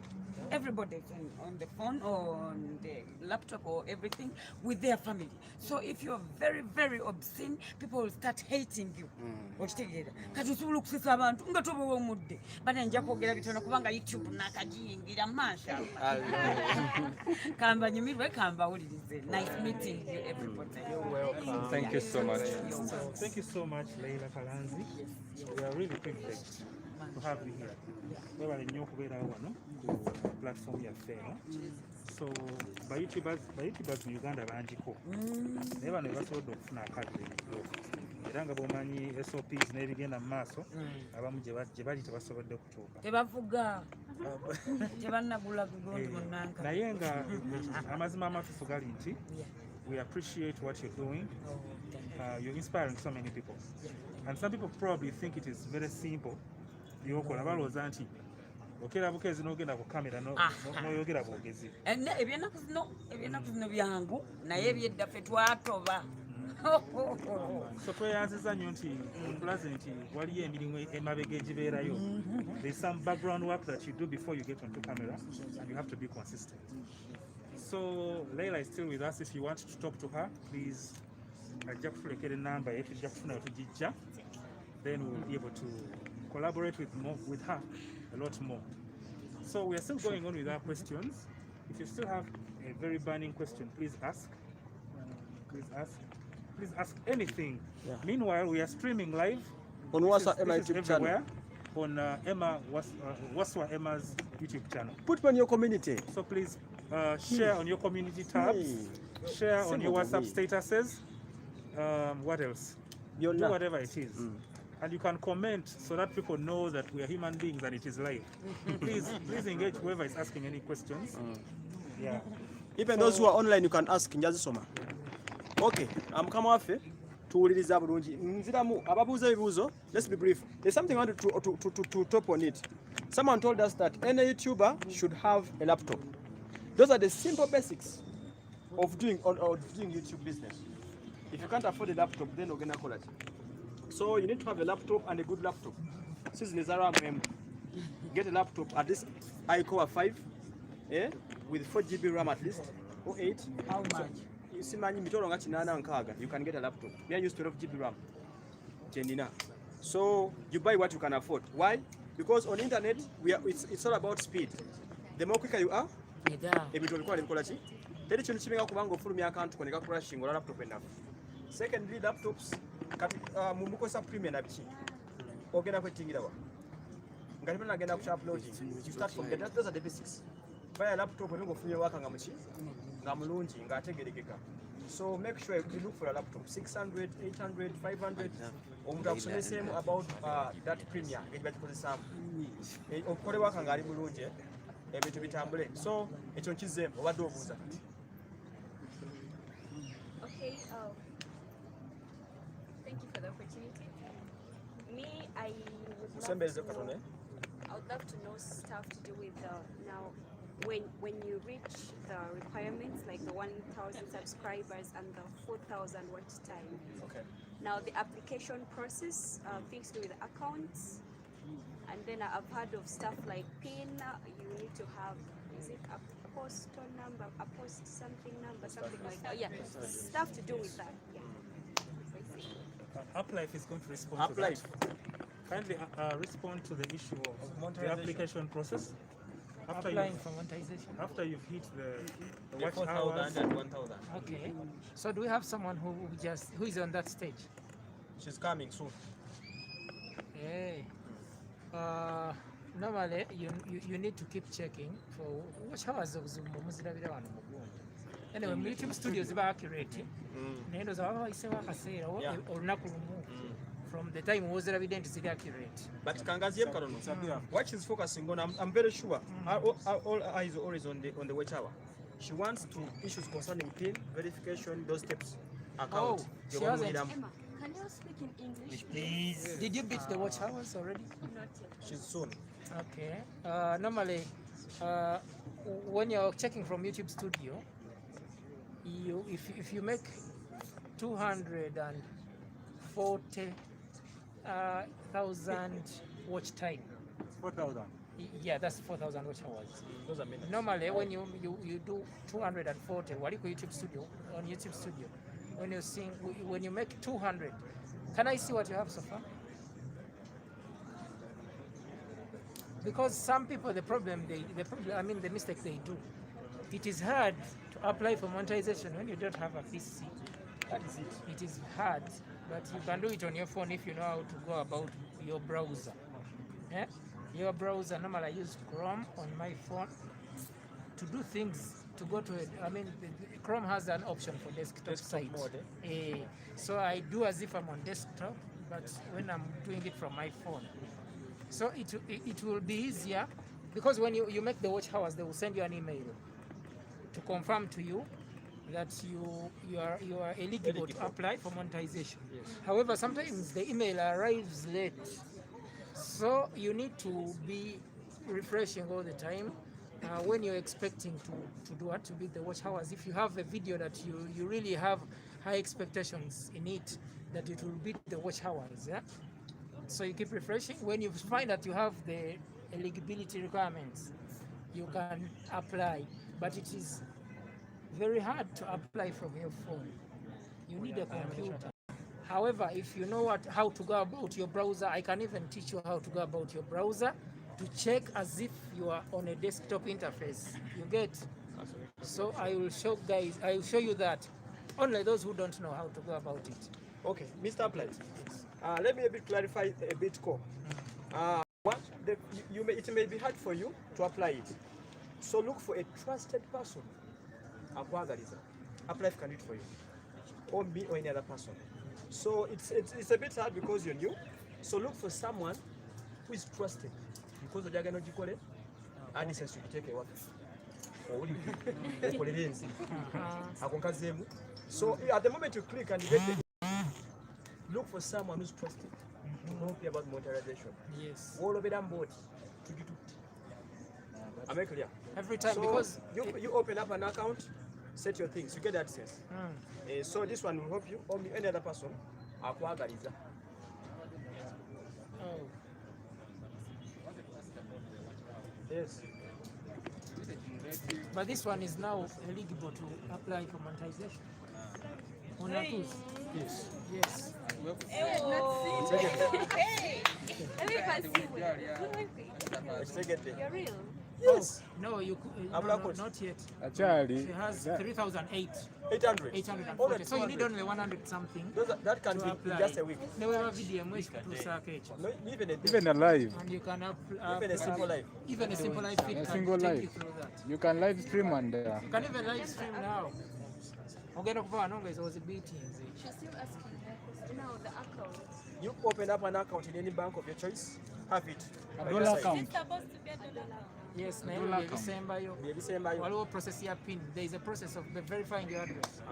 Everybody is on the phone or on the laptop or everything with their family. So if you're very, very obscene, people will start hating you. Kati osobola okusesa abantu nga tobewa omudde. Bana nja kwogera bitono kubanga YouTube nakagiyingira mashallah. Kamba nyumirwe kamba wulirize. Nice meeting you everybody. You're welcome. Thank you so much. Thank you so much, Leila Kalanzi. We are really privileged to have you here. Webale nnyo okubeera wano ku platform yaffe eno. So ba YouTubers mu Uganda bangiko. Naye bano basobodde okufuna akadde era nga bw'omanyi SOPs n'ebigenda mu maaso abamu gye bali tebasobodde kutuuka. Tebavuga. Tebannagula gugondi munnanka. Naye nga amazima amatuufu gali nti we appreciate what you're doing. You're inspiring so many people. And some people probably think it is very simple. Byokola balowooza nti okera bukezi n'ogenda ku kamera n'oyogera bwogezi. Ebyennaku zino byangu naye ebyedda ffe twatoba. So tweyanziza nnyo nti nkulaze nti waliyo emirimu emabega egibeerayo. There's some background work that you do before you get onto camera and you have to be consistent. So Leila is still with us. If you want to talk to her, please ajja kutulekera enamba ye tujja kufuna tugijja. Then we'll be able to collaborate with her a lot more. So we are still going on with our questions. If you still have a very burning question, please ask. Please ask anything. Yeah. Meanwhile, we are streaming live on WhatsApp Emma YouTube everywhere. On Waswa Emma's YouTube channel. Put it on your community. So please share on your community tabs. Share on your WhatsApp statuses. What else? Do whatever it is. And you can comment so that people know that we are human beings and it is live. Please engage whoever is asking any questions. Yeah. Even those who are online, you can ask Njazisoma. Okay, I'm come off it. Tuwuliriza bulungi. Nziramu ababuuza ebibuuzo. Let's be brief. There's something I want to top on it. Someone told us that any YouTuber should have a laptop. Those are the simple basics of doing YouTube business. If you can't afford a laptop, then you're gonna call it. So you need to have a laptop and a good laptop. This is Nizara Mem. Get a laptop at least iCore 5, with 4 GB RAM at least, or 8. How much? simanyi mitolo nga 86 you can get a laptop. Me I use 12 GB RAM. Chendina. So you buy what you can afford. Why? Because on internet it's all about speed. The more quicker you are, ebintu bikola bikola ki? Teri kintu kimenga kubanga ofulumya account koneka crashing ola laptop enough. Secondly, laptops mu mukosa premium na biki. Ogenda kwetingira wa. Ngati pena agenda ku uploading. You start from get those are the basics. Buy a laptop when you go waka nga muki nga mulungi nga ategerekeka. So make sure you look for a laptop 600, 800, 500 omuntu akusomesemu about that premium ngeri bakikozesaamu okukole waka nga ali bulungi ebintu bitambule. So ekyo nkizeemu obadde obuuza kati. Okay, thank you for the opportunity. Me, I would love to know stuff to do with now when you reach the requirements like the 1,000 subscribers and the 4,000 watch time. Okay. Now the application process, things to do with accounts, and then I've heard of stuff like PIN. You need to have, is it a postal number, a post something number, something like that. Yeah, stuff to do with that. Yeah. Uplife is going to respond to that. Kindly respond to the issue of the application process. After Applying for monetization. After you've hit the watch 4,000 hours and 1,000. Okay. So do we have someone who is on that stage? She's coming soon. Hey. Normally you need to keep checking for watch hours of Zoom muzirabira wano mu Uganda. Anyway, mu YouTube studios ziba accurate. Nendo za baba isewa kaseera olunaku lumu. From the time wozirabidde nti ziri accurate. But Kangazi Karono, what she's focusing on, I'm very sure, all eyes are always on the watch hour. She wants to issues concerning PIN, verification, those steps, account. Oh, she hasn't. Emma, can you speak in English, Please. Did you beat the watch hours already? Not yet. She's soon. Okay. Normally, when you're checking from YouTube Studio, if you make 240,000 watch time. 4,000. Yeah, that's 4,000 watch hours. Those are minutes. Normally, when you do 240, what you call YouTube Studio on YouTube Studio, when you make 200, can I see what you have so far? Because some people, the mistake they do, it is hard to apply for monetization when you don't have a PC. That is it. It is hard, but you can do it on your phone if you know how to go about your browser. Yeah? Your browser, normally I use Chrome on my phone to do things, to go to it. Chrome has an option for desktop site. Mode, so I do as if I'm on desktop, but when I'm doing it from my phone. So it will be easier, because when you make the watch hours, they will send you an email to confirm to you that you are eligible to apply for monetization. Yes. However, sometimes the email arrives late, so you need to be refreshing all the time when you're expecting to beat the watch hours. If you have a video that you really have high expectations in it, that it will beat the watch hours. Yeah. So you keep refreshing. When you find that you have the eligibility requirements, you can apply, but it is very hard to apply from your phone. You need a computer. However, if you know how to go about your browser, I can even teach you how to go about your browser to check as if you are on a desktop interface. You get? So I will show you that. Only those who don't know how to go about it. Okay, Mr. Applet, let me clarify a bit core. It may be hard for you to apply it. So look for a trusted person. Uplife can do it for you, or me or any other person. So it's a bit hard because you're new. So look for someone who is trusted, because the Jagano Jikore, and he says you take a work. So at the moment you click and you get look for someone who's trusted to help you about monetization. Yes. All of it on board. Am I clear? Every time, so because you open up an account, set your things, you get access. So this one will help you, or any other person. Oh. Yes. But this one is now eligible to apply for monetization. On a cruise. Yes. Yes. You're real. Yes. No, you I'm no, not not yet. Actually, She has that- 3,008. 800. 840. So you need only 100 something. That can to be in apply. just a week. No, we have video mwezi kutusaka echo. No, even a Even a live. And you can Even a simple life. Even a simple live feed A can single take you live. through that. You can live stream and You can even live stream now. Ogenda kuva wanonga is was beating. She's still asking now the account. You open up an account in any bank of your choice, have it. A by dollar your side. account. It's supposed to be a dollar account. Yes, na Dollar hiyo account. December waliwo process ya pin. There is a process of verifying your address.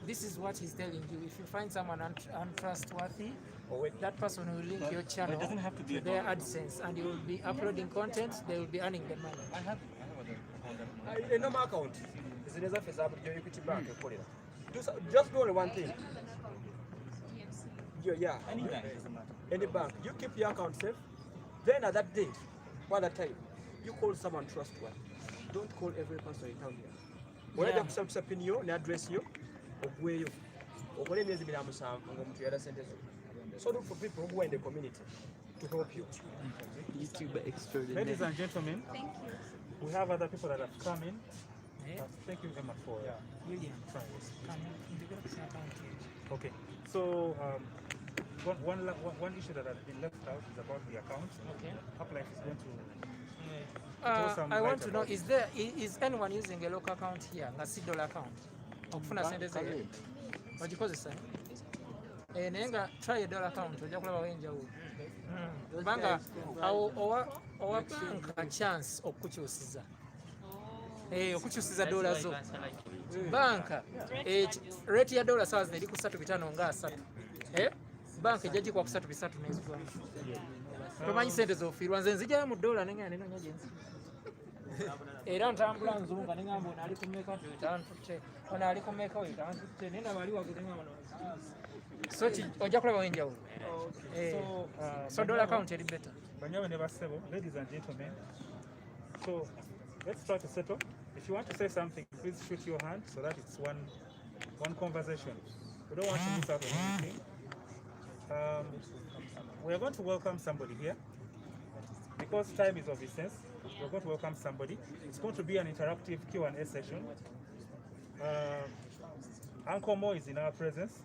This is what he's telling you. If you find someone untrustworthy, that person will link your channel it doesn't have to be a their dollar. AdSense, and you will be uploading content. They will be earning the money. I have a A normal account. Zinaweza feza hapo your Equity Bank ekolera. Just do only one thing. Yeah. Any bank, doesn't matter. Any bank. You keep your account safe. Then at that date, or that time, you call someone trustworthy. Don't call every person in town here. Wanaja kusabisa pin yo ne address yo ogweyo. Okole emyezi 7 ng'omuntu yala sente zo. So look for people who are in the community to help you. YouTuber extraordinaire. Ladies and gentlemen, Thank you. we have other people that have come in. Thank you, Emma, for William, trying this. come in the account. Okay, so one issue that has been left out is about the account. Okay. Uplife is going to throw some I light want to know, about is anyone using a local account here, nga si dollar account? Okufuna sente ze ogikozesa? Naye nga try a dollar account ojja kulabawo enjawulo. Kubanga owa bank a chance okukukyusiza. Okukyusiza dola zo. Banka rate ya dola sawa zino eri ku 3.5 nga 3. Banka ejja gikwa ku 3.3 n'ezigwamu. Tomanyi sente z'ofiirwa, nze nzigyayo mu dola nenga nenoonya gye nzija. Era ntambula nzunga ne ngamba ono ali ku mmeka wetantutte, ono ali ku mmeka wetantutte, naye naba ali waggulu ngamba so ojja kulabawo enjawulo. So dollar account eri better. Banyawe ne bassebo, ladies and gentlemen. So let's try to settle. If you want to say something, please shoot your hand so that it's one conversation. We don't want to miss out on anything. We are going to welcome somebody here. Because time is of essence, we're going to welcome somebody. It's going to be an interactive Q&A session. Uncle Mo is in our presence.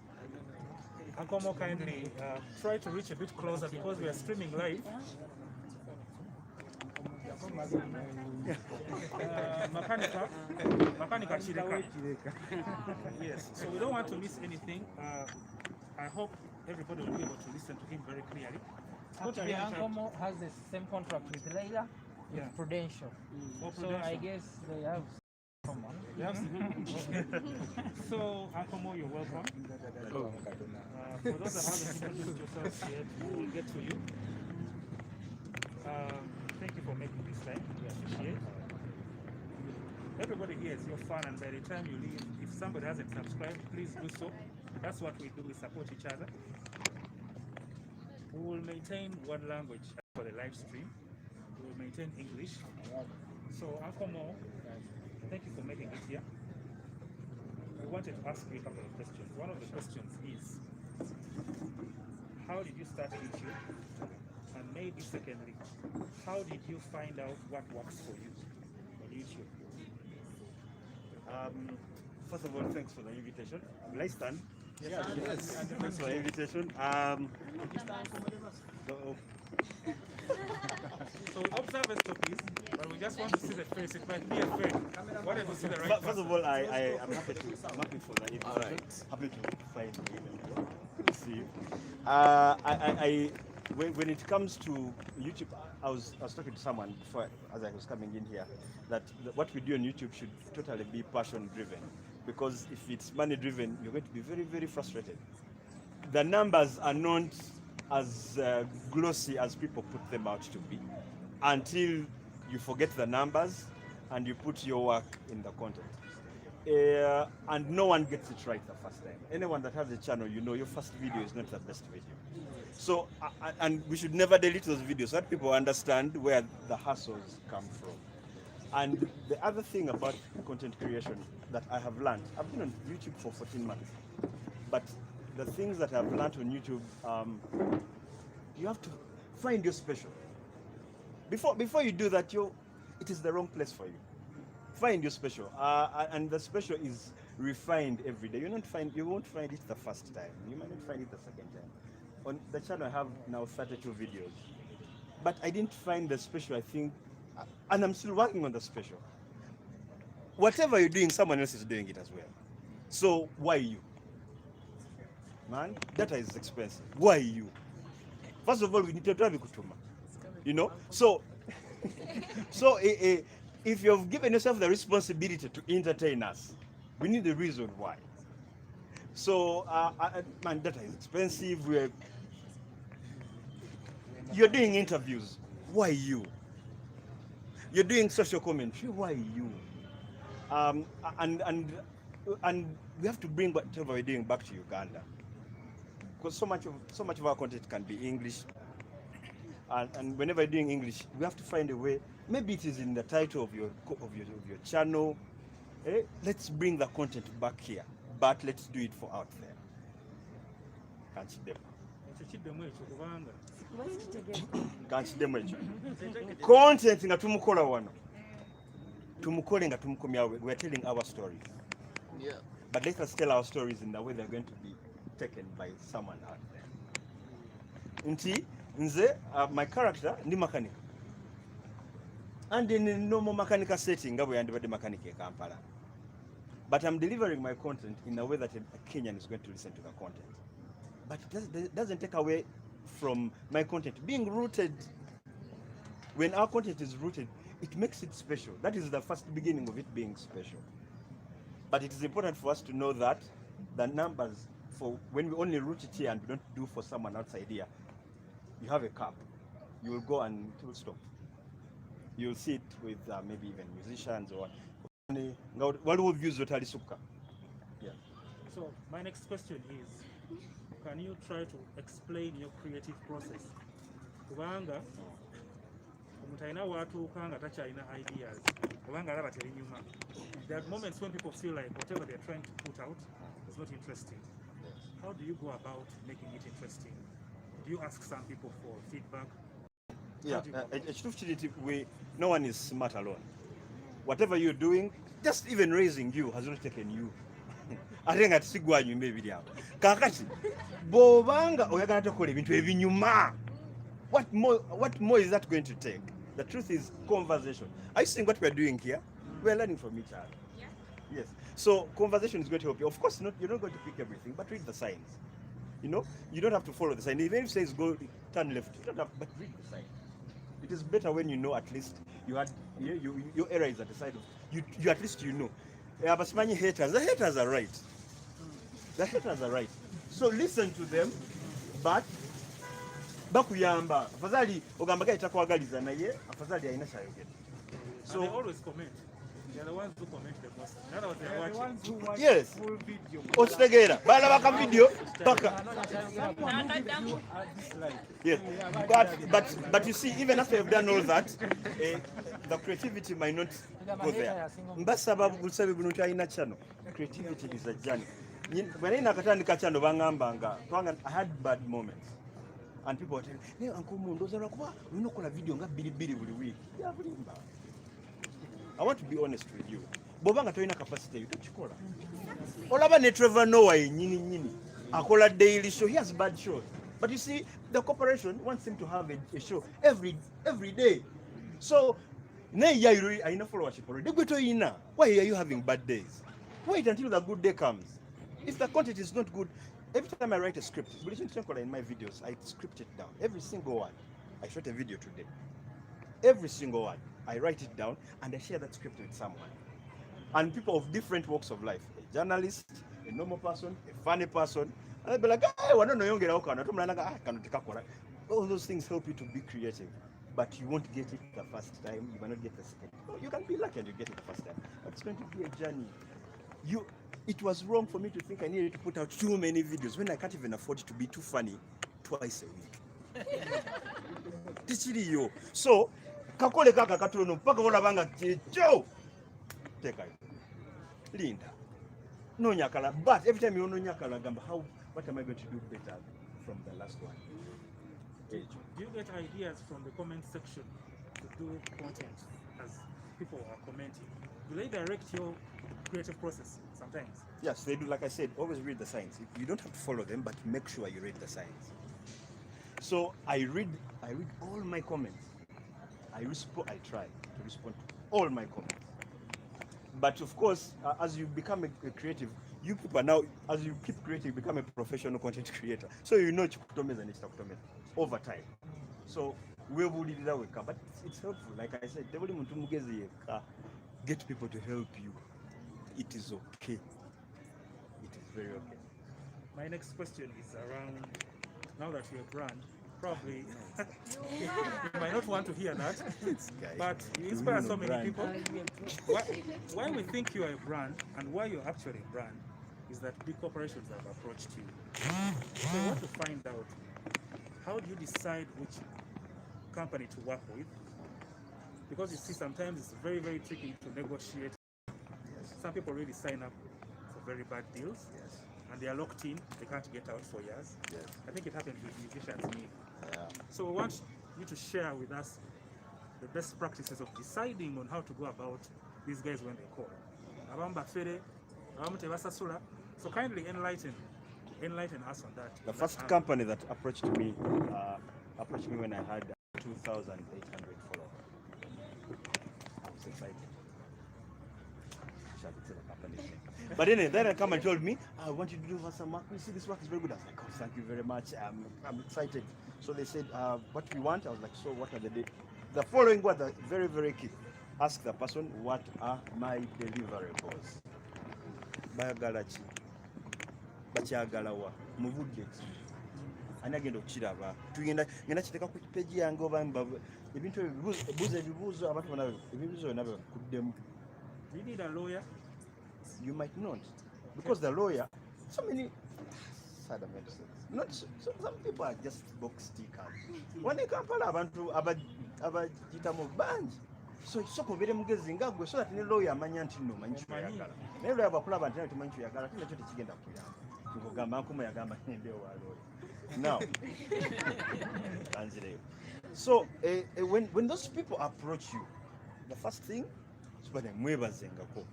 Uncle Mo, kindly try to reach a bit closer because we are streaming live. Makanika Chireka. Yes, so we don't want to miss anything. I hope everybody will be able to listen to him very clearly. Actually, Uncle Mo has the same contract with Leila, with Prudential. Oh, So I guess they have someone. Yes. So, Uncle Mo, you're welcome. For those that haven't introduced yourselves yet, we'll get to you. Thank you for making this time. We appreciate. Everybody here is your fan, and by the time you leave, if somebody hasn't subscribed, please do so. That's what we do. We support each other. We will maintain one language for the live stream. We will maintain English. So, Uncle Mo, thank you for making it here. We wanted to ask you a couple of questions. One of the questions is, how did you start YouTube? And maybe secondly, how did you find out what works for you on YouTube? First of all, thanks for the invitation. Will I stand? Yes. Yes. Thanks for the invitation. So observe us, please. But we just want to see the face. It might be a fake. Wanted to see the right. First of all, I'm happy for the invitation. All right. Happy to find you. See you. When it comes to YouTube, I was talking to someone before as I was coming in here that what we do on YouTube should totally be passion driven, because if it's money driven, you're going to be very, very frustrated. The numbers are not as glossy as people put them out to be until you forget the numbers and you put your work in the content. And no one gets it right the first time. Anyone that has a channel, you know your first video is not the best video. So, and we should never delete those videos so that people understand where the hustles come from. And the other thing about content creation that I have learned, I've been on YouTube for 14 months. But the things that I've learned on YouTube, you have to find your special. Before you do that, it is the wrong place for you. Find your special, and the special is refined every day. You won't find it the first time. You might not find it the second time. On the channel, I have now 32 videos, but I didn't find the special. I think, and I'm still working on the special. Whatever you're doing, someone else is doing it as well. So why you? Man, data is expensive. Why you? First of all, we need to drive kutuma. You know? So if you've given yourself the responsibility to entertain us, we need a reason why. So man, data is expensive. You're doing interviews. Why you? You're doing social commentary. Why you? And we have to bring whatever we're doing back to Uganda, because so much of our content can be English, and whenever you're doing English, we have to find a way. Maybe it is in the title of your channel. Let's bring the content back here, but let's do it for out there. Content nga tumukola wano. Tumukole nga tumukomya, we are telling our stories. Yeah. But let us tell our stories in the way they're going to be taken by someone out there. Nti, nze, my character, ni mechanic. And in a normal mechanical setting, we are the mechanic in Kampala. But I'm delivering my content in a way that a Kenyan is going to listen to the content. But it doesn't take away from my content being rooted. When our content is rooted, it makes it special. That is the first beginning of it being special. But it is important for us to know that the numbers, for when we only root it here and we don't do for someone outside here, you have a cap. You will go and it will stop. You will see it with maybe even musicians or what will views totally suka. Yeah. So my next question is, can you try to explain your creative process? Kubanga omutaina watuuka nga takyalina ideas kubanga alaba teri nyuma. There are moments when people feel like whatever they're trying to put out is not interesting. How do you go about making it interesting? Do you ask some people for feedback? Yeah, no one is smart alone. Whatever you're doing, just even raising you has not taken you. I think that's sigwanyu maybe there. Kakati, bobanga oyagala tokola ebintu ebinyuma. What more is that going to take? The truth is conversation. Are you seeing what we're doing here? We're learning from each other. Yeah. Yes. So conversation is going to help you. Of course, you're not going to pick everything, but read the signs. You know, you don't have to follow the sign. Even if it says go turn left, you don't have, but read the sign. It is better when you know at least your error is at the side of you at least you know. Abasimanyi haters. The haters are right. The haters are right. So listen to them, but bakuyamba. Afadhali ogamba gaita kwagaliza naye afadhali aina shayogera. So they always comment. They are the ones who comment the most. In other words, they are watching. Yes. Full video. Ochitegera. Bala baka video baka. Yes. But you see, even after you've done all that, the creativity might not go there. Mbasaba busabe bunuti aina channel. Creativity is a journey. When I nakatandika channel bangambanga, I had bad moments. And people were telling me, hey, Uncle Mundo, we don't call a video bili every week. Yeah, I want to be honest with you. Bobanga toina capacity, you don't call her. Olaba ne Trevor Noah nyini. Akola daily show. He has bad shows. But you see, the corporation wants him to have a show every day. So, I know followership already. Why are you having bad days? Wait until the good day comes. If the content is not good, every time I write a script, in my videos, I script it down. Every single one. I shot a video today. Every single one. I write it down and I share that script with someone. And people of different walks of life. A journalist, a normal person, a funny person. And I'll be like, all those things help you to be creative. But you won't get it the first time. You might not get the second. No, you can be lucky and you get it the first time. But it's going to be a journey. It was wrong for me to think I needed to put out too many videos when I can't even afford to be too funny twice a week. So, kakole kaka katono mpaka olabanga chicho. Teka. Linda. no nyakala, but every time you know nyakala, what am I going to do better from the last one? Do you get ideas from the comment section to do content as people are commenting? Do they direct your creative process sometimes? Yes, they do. Like I said, always read the signs. You don't have to follow them, but make sure you read the signs. So I read all my comments. I try to respond to all my comments. But of course, as you become a creative, you people are now, as you keep creating, become a professional content creator. So you know chikutomeza and chikutomeza over time. So we will lead that way, but it's helpful. Like I said, get people to help you. It is okay. It is very okay. My next question is around, now that you're a brand, probably you might not want to hear that, but you inspire so many people. Why we think you are a brand and why you're actually a brand is that big corporations have approached you. So I want to find out, how do you decide which company to work with? Because you see, sometimes it's very, very tricky to negotiate. Some people really sign up for very bad deals, and they are locked in, they can't get out for years. I think it happened with musicians. So we want you to share with us the best practices of deciding on how to go about these guys when they call. So kindly enlighten us on that. The first company that approached me when I had 2,800 followers. I was excited. But then I come and told me, I want you to do some work. You see, this work is very good. I was like, oh, thank you very much. I'm excited. So they said, what we want. I was like, so what are the following words are very, very key. Ask the person, what are my deliverables? Bayagalachi. Bachagalawa. Muvudde. Ani agenda okukiraba. Ngenda kiteeka ku page yange oba ebintu ebibuuzo abantu bonna ebibuuzo byonna bikuddemu. Do you need a lawyer? You might not, because the lawyer, so many sad medicines. Not so, some people are just box stickers. When they come abantu abajitamu banji. So isoko bere mugezi ngagwe so that ne lawyer amanya nti no manyi kyayagala. Ne lawyer bakulaba nti tumanyi kyayagala kile kyo tekigenda kuyamba. Ngogamba nkumu yagamba nende wa lawyer. Now, so when those people approach you, the first thing is when mwebazengako.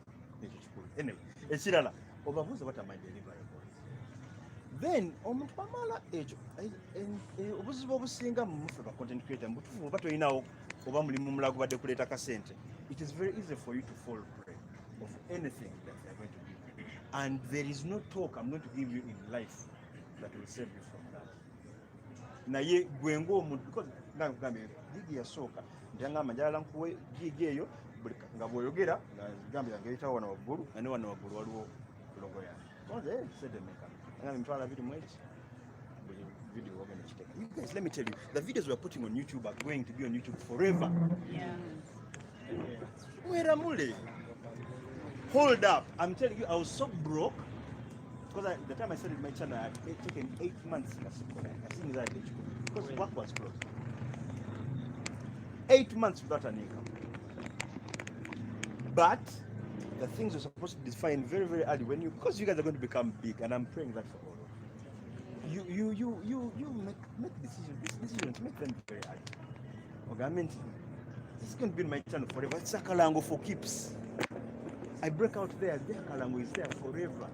Anyway, ekirala obabuuza what am I deliverables. Then omuntu bamala ekyo obuzibu obusinga mu mufe ba content creator mbutufu oba toyinawo oba muli mu mulago badde kuleeta kasente. It is very easy for you to fall prey of anything that they are going to give you. And there is no talk I'm going to give you in life that will save you from that. Naye gwe ng'omuntu, because ngambe gigi yasooka ntangamba njala nkuwe gigi eyo nga bw'oyogera ngambira ngeyitawo wano waggulu nga ne wano waggulu waliwo logo yange sedemeka ngambe mitwala 20 mu eki buli video wagenda kiteeka. You guys, let me tell you, the videos we are putting on YouTube are going to be on YouTube forever. Wera mule. Hold up. I'm telling you, I was so broke because the time I started my channel, I had taken 8 months because work was closed. 8 months without an income. But the things you're supposed to define very, very early because you guys are going to become big, and I'm praying that for all of you. You make decisions. These decisions, make them very early. Okay, I mean, this is going to be in my channel forever. It's a Kalango for keeps. I break out there, the Kalango is there forever.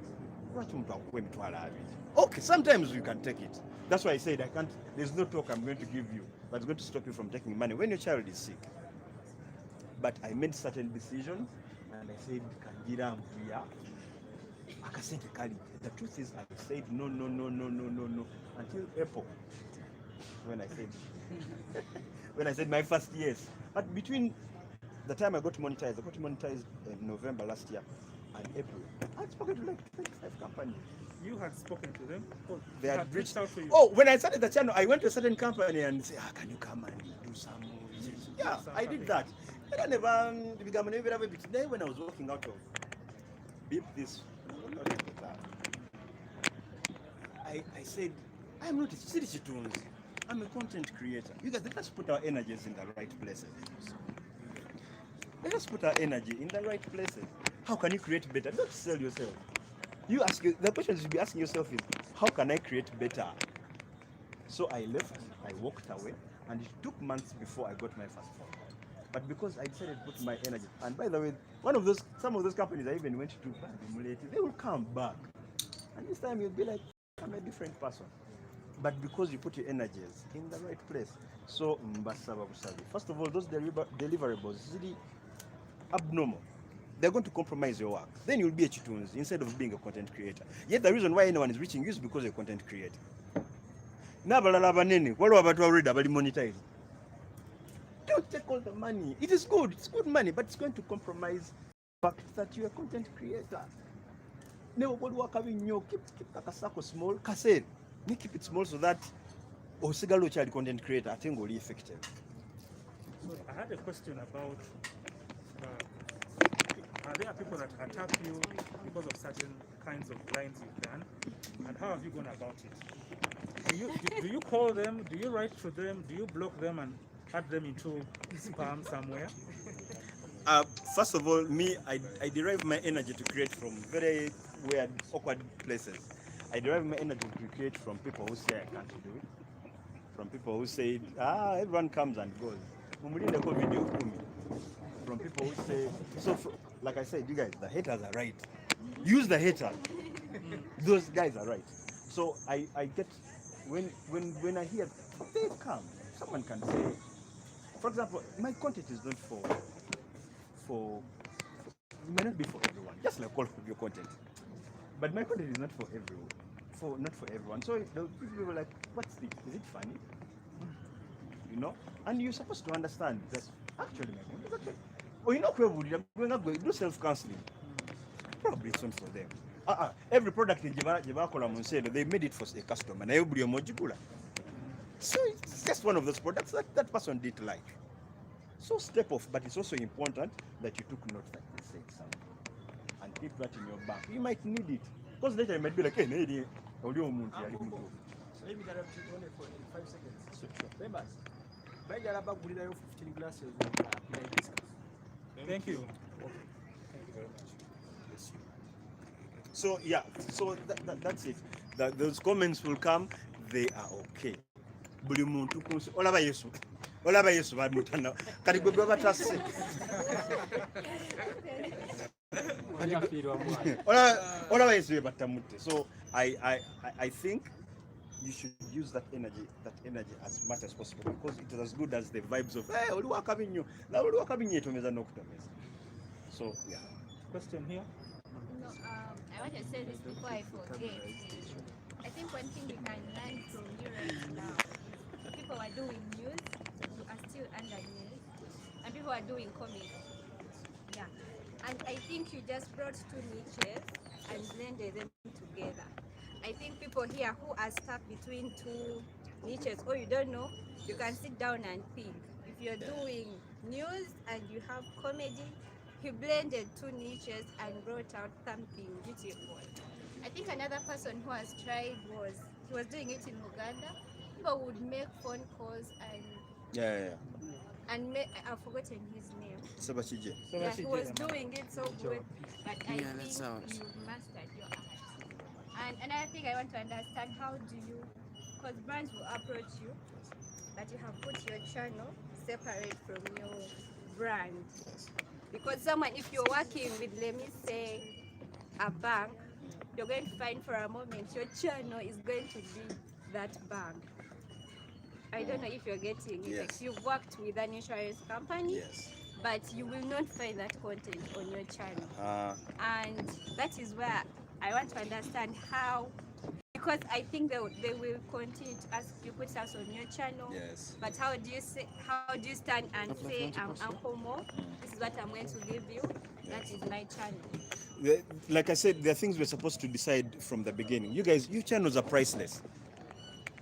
Okay, sometimes you can take it. That's why I said I can't. There's no talk I'm going to give you that's going to stop you from taking money when your child is sick. But I made certain decisions, and I said, Kangira Mbuya, Akasente Kali. The truth is, I said no until April. When I said my first yes. But between the time I got monetized in November last year and April, I had spoken to like 25 companies. You had spoken to them? Oh, They had reached out to you? Oh, when I started the channel, I went to a certain company and said, can you come and do some more? Yeah, I did that. Then when I was walking out of Beep This, I said, I'm not a city tunes. I'm a content creator. You guys, let us put our energies in the right places. Let us put our energy in the right places. How can you create better? Don't sell yourself. the question you should be asking yourself is, how can I create better? So I left, I walked away, and it took months before I got my first phone. But because I decided to put my energy, and by the way, some of those companies I even went to, they will come back. And this time you'll be like, I'm a different person. But because you put your energies in the right place. So, first of all, those deliverables is really abnormal. They're going to compromise your work. Then you'll be a chitunes instead of being a content creator. Yet the reason why anyone is reaching you is because you're a content creator. Monetize. Don't take all the money. It is good. It's good money, but it's going to compromise the fact that you're a content creator. Keep Kakasako small. Kase, keep it small so that Osigalo child content creator, I think will be effective. So I had a question about are there people that attack you because of certain kinds of lines you've done, and how have you gone about it? Do you call them? Do you write to them? Do you block them and add them into spam somewhere? First of all, I derive my energy to create from very weird, awkward places. I derive my energy to create from people who say I can't do it, from people who say, everyone comes and goes. From people who say, like I said, you guys, the haters are right. Use the hater. Those guys are right. So I get, when I hear, they come. Someone can say, for example, my content is not it may not be for everyone, just like all of your content. But my content is not for everyone. Not for everyone. So the people were like, what's this? Is it funny? You know? And you're supposed to understand that actually my content is okay. Or you know where we're do self-counseling. Probably it's not for them. Every product in Java they made it for a customer. So it's just one of those products that person didn't like. So step off, but it's also important that you took note that they said something and keep that in your back. You might need it because later you might be like, hey, maybe So let me interrupt you only for 5 seconds. Sure. Members, buy the 15 glasses of hibiscus. Thank you. Okay. Thank you very much. So yeah, so that's it. Those comments will come. They are okay. Buli muntu kunsi olaba Yesu bamutana kati gwe batase olaba Yesu batamutte. So I think you should use that energy as much as possible because it is as good as the vibes of oli wakabinyo na oli wakabinyo etomeza nokutomeza. So yeah. Question here. No, I want to say this before I forget. I think one thing we can learn from you right now, people are doing news, you are still under news, and people are doing comedy. Yeah. And I think you just brought two niches and blended them together. I think people here who are stuck between two niches or you don't know, you can sit down and think. If you're doing news and you have comedy, he blended two niches and brought out something beautiful. I think another person who has tried he was doing it in Uganda. People would make phone calls and and I've forgotten his name. Sebachije. Yeah, he was doing it so good, but I think you've mastered your art. And another thing I want to understand, how do you, because brands will approach you, that you have put your channel separate from your brand. Because someone, if you're working with, let me say, a bank, you're going to find for a moment your channel is going to be that bank. I don't know if you're getting it. Like you've worked with an insurance company, but you will not find that content on your channel. And that is where I want to understand how, because I think they will continue to ask you put us on your channel. But how do you stand and say, I'm Uncle Mo, this is what I'm going to give you, that is my channel. Like I said, there are things we're supposed to decide from the beginning. You guys, your channels are priceless.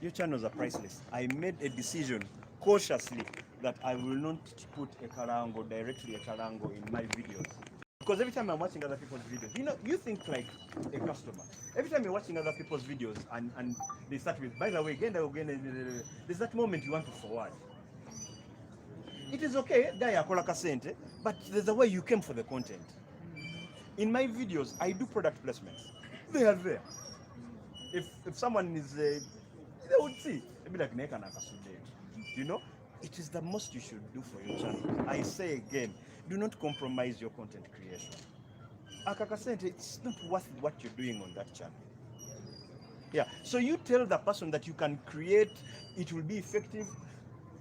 Your channels are priceless. I made a decision cautiously that I will not put directly a Karango in my videos. Because every time I'm watching other people's videos, you think like a customer. Every time you're watching other people's videos and they start with, by the way, again, there's that moment you want to forward. It is okay, but there's a way you came for the content. In my videos, I do product placements. They are there. If someone is, they would see. Maybe like Neka Nakasude. You know, it is the most you should do for your channel. I say again, do not compromise your content creation. Akakasente, it's not worth what you're doing on that channel. Yeah, so you tell the person that you can create, it will be effective,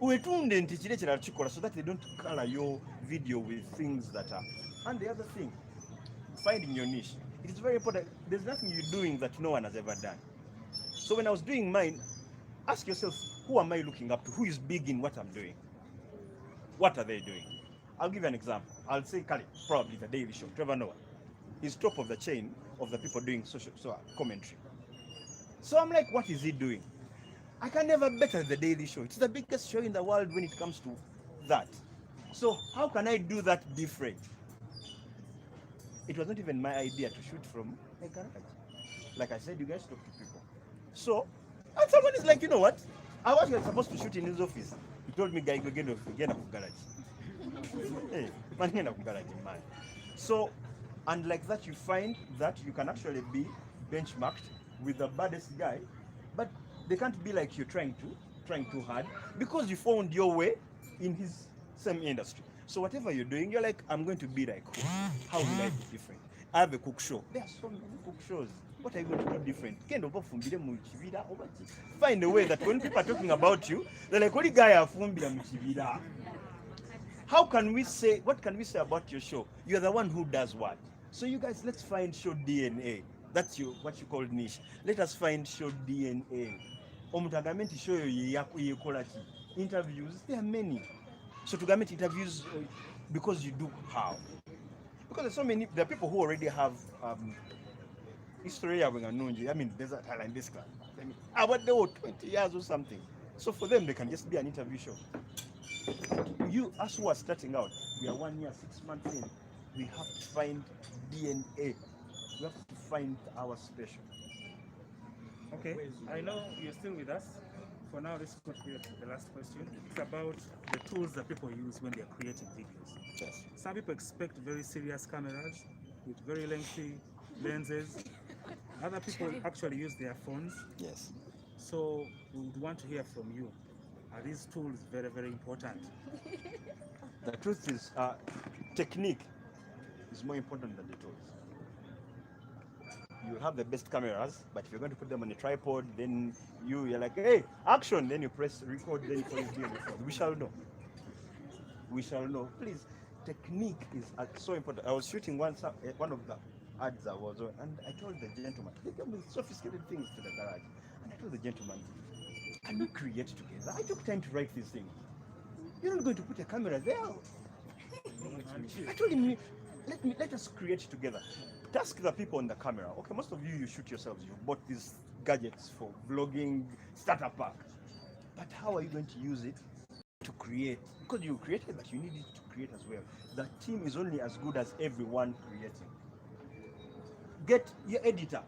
so that they don't color your video with things that are. And the other thing, finding your niche. It is very important. There's nothing you're doing that no one has ever done. So when I was doing mine, ask yourself, who am I looking up to? Who is big in what I'm doing? What are they doing? I'll give you an example. I'll say Kali, probably the Daily Show, Trevor Noah. He's top of the chain of the people doing social commentary. So I'm like, what is he doing? I can never better the Daily Show. It's the biggest show in the world when it comes to that. So how can I do that different? It was not even my idea to shoot from a garage. Like I said, you guys talk to people. So, and someone is like, you know what? I was supposed to shoot in his office. He told me, guy, go get a garage. Hey, man, get a garage in mind. So, and like that, you find that you can actually be benchmarked with the baddest guy, but they can't be like you're trying too hard, because you found your way in his same industry. So whatever you're doing, you're like, I'm going to be like, how will I be different? I have a cook show. There are so many cook shows. What are you going to do different? Find a way that when people are talking about you, they're like, what guy are fumbira? How can we say, what can we say about your show? You're the one who does what? So you guys, let's find show DNA. That's what you call niche. Let us find show DNA. Omutagamenti show you quality. Interviews, there are many. So to get interviews, because you do how? Because there's so many, there are people who already have history. I mean, there's a talent this class. I mean, about they were 20 years or something. So for them, they can just be an interview show. You, us who are starting out, we are 1 year, 6 months in. We have to find DNA. We have to find our special. Okay, I know you're still with us. For now, let's go to the last question. It's about the tools that people use when they're creating videos. Yes. Some people expect very serious cameras with very lengthy lenses. Other people actually use their phones. Yes. So we would want to hear from you. Are these tools very, very important? The truth is, technique is more important than the tools. You have the best cameras, but if you're going to put them on a tripod, then you're like, hey, action, then you press record, then you record. We shall know. We shall know. Please, technique is so important. I was shooting one of the ads I was on, and I told the gentleman, they gave me sophisticated things to the garage, and I told the gentleman, can we create together? I took time to write these things. You're not going to put a camera there. I told him, let us create together. Task the people on the camera. Okay, most of you shoot yourselves. You bought these gadgets for vlogging, starter pack. But how are you going to use it to create? Because you created, but you need it to create as well. The team is only as good as everyone creating. Get your editor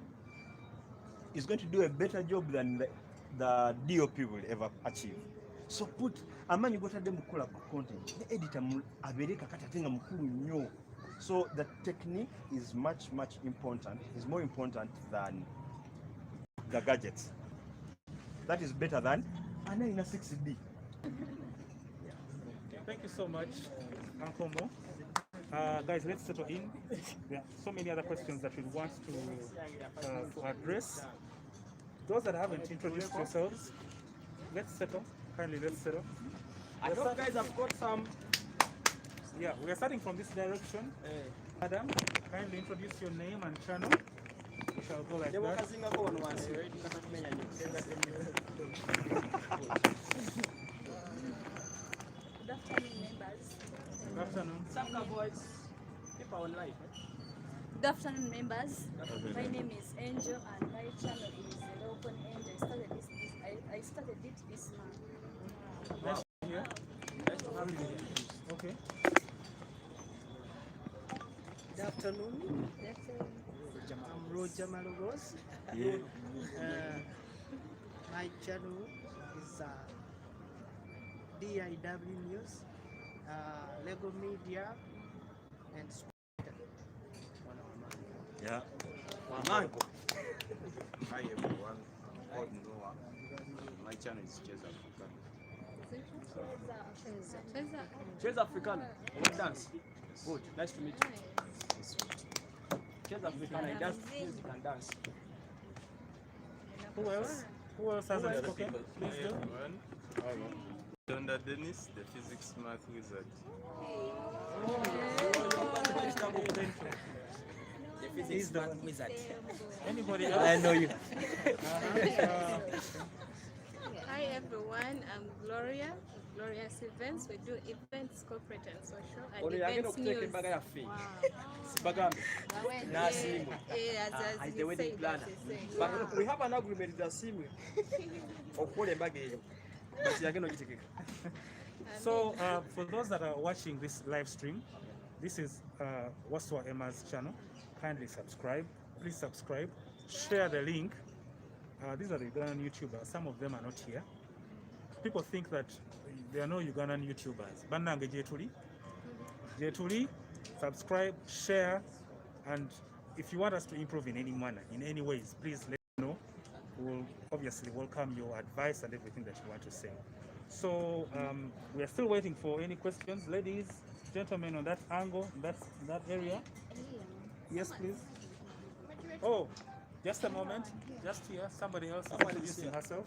is going to do a better job than the DOP will ever achieve. So put amanyi gotadde mukula content. The editor abereka katatenga mukulu nnyo. So the technique is much important. Is more important than the gadgets. That is better than an in a 6D. Thank you so much, Uncle Mo. Guys, let's settle in. There are so many other questions that we want to address. Those that haven't introduced yourselves, let's settle. Kindly, let's settle. I hope guys have got some. Yeah, we are starting from this direction. Adam, kindly introduce your name and channel. We shall go like that. Good afternoon, members. Good afternoon. Sanga boys. People on live. Good afternoon, members. My name is Angel, and my channel is Open Angel. I started it this month. Nice to hear. Nice to have you. Okay. Good afternoon. I'm Roger Malogos. Yeah. My channel is DIW News, Lego Media, and Yeah. Hi everyone, I'm called Noah. My channel is Chess African. Chess African. What dance? Good. Nice to meet you. Chess African. I dance music and dance. Who else? Who else hasn't spoken? Please do. Donder Dennis, the physics math wizard. He's the wizard. Anybody else? I know you. Hi everyone, I'm Gloria Stevens. We do events, corporate and social, and Ono yagenda events okuteeka news. embaga yaffe. Sibagambe. N'asiimwe. As the wedding planner. But we have an agreement that asiimwe okukola embaga eyo. But yagenda ogitegeka. So, for those that are watching this live stream, this is Waswa Emma's channel. Kindly subscribe. Please subscribe. Share the link. These are the Ugandan YouTubers. Some of them are not here. People think that there are no Ugandan YouTubers. Bannange Jetuli, subscribe, share, and if you want us to improve in any manner, in any ways, please let us know. We'll obviously welcome your advice and everything that you want to say. So we are still waiting for any questions. Ladies, gentlemen, on that angle, that area. Yes, please. Oh, just a moment. Just here. Somebody else is introducing herself.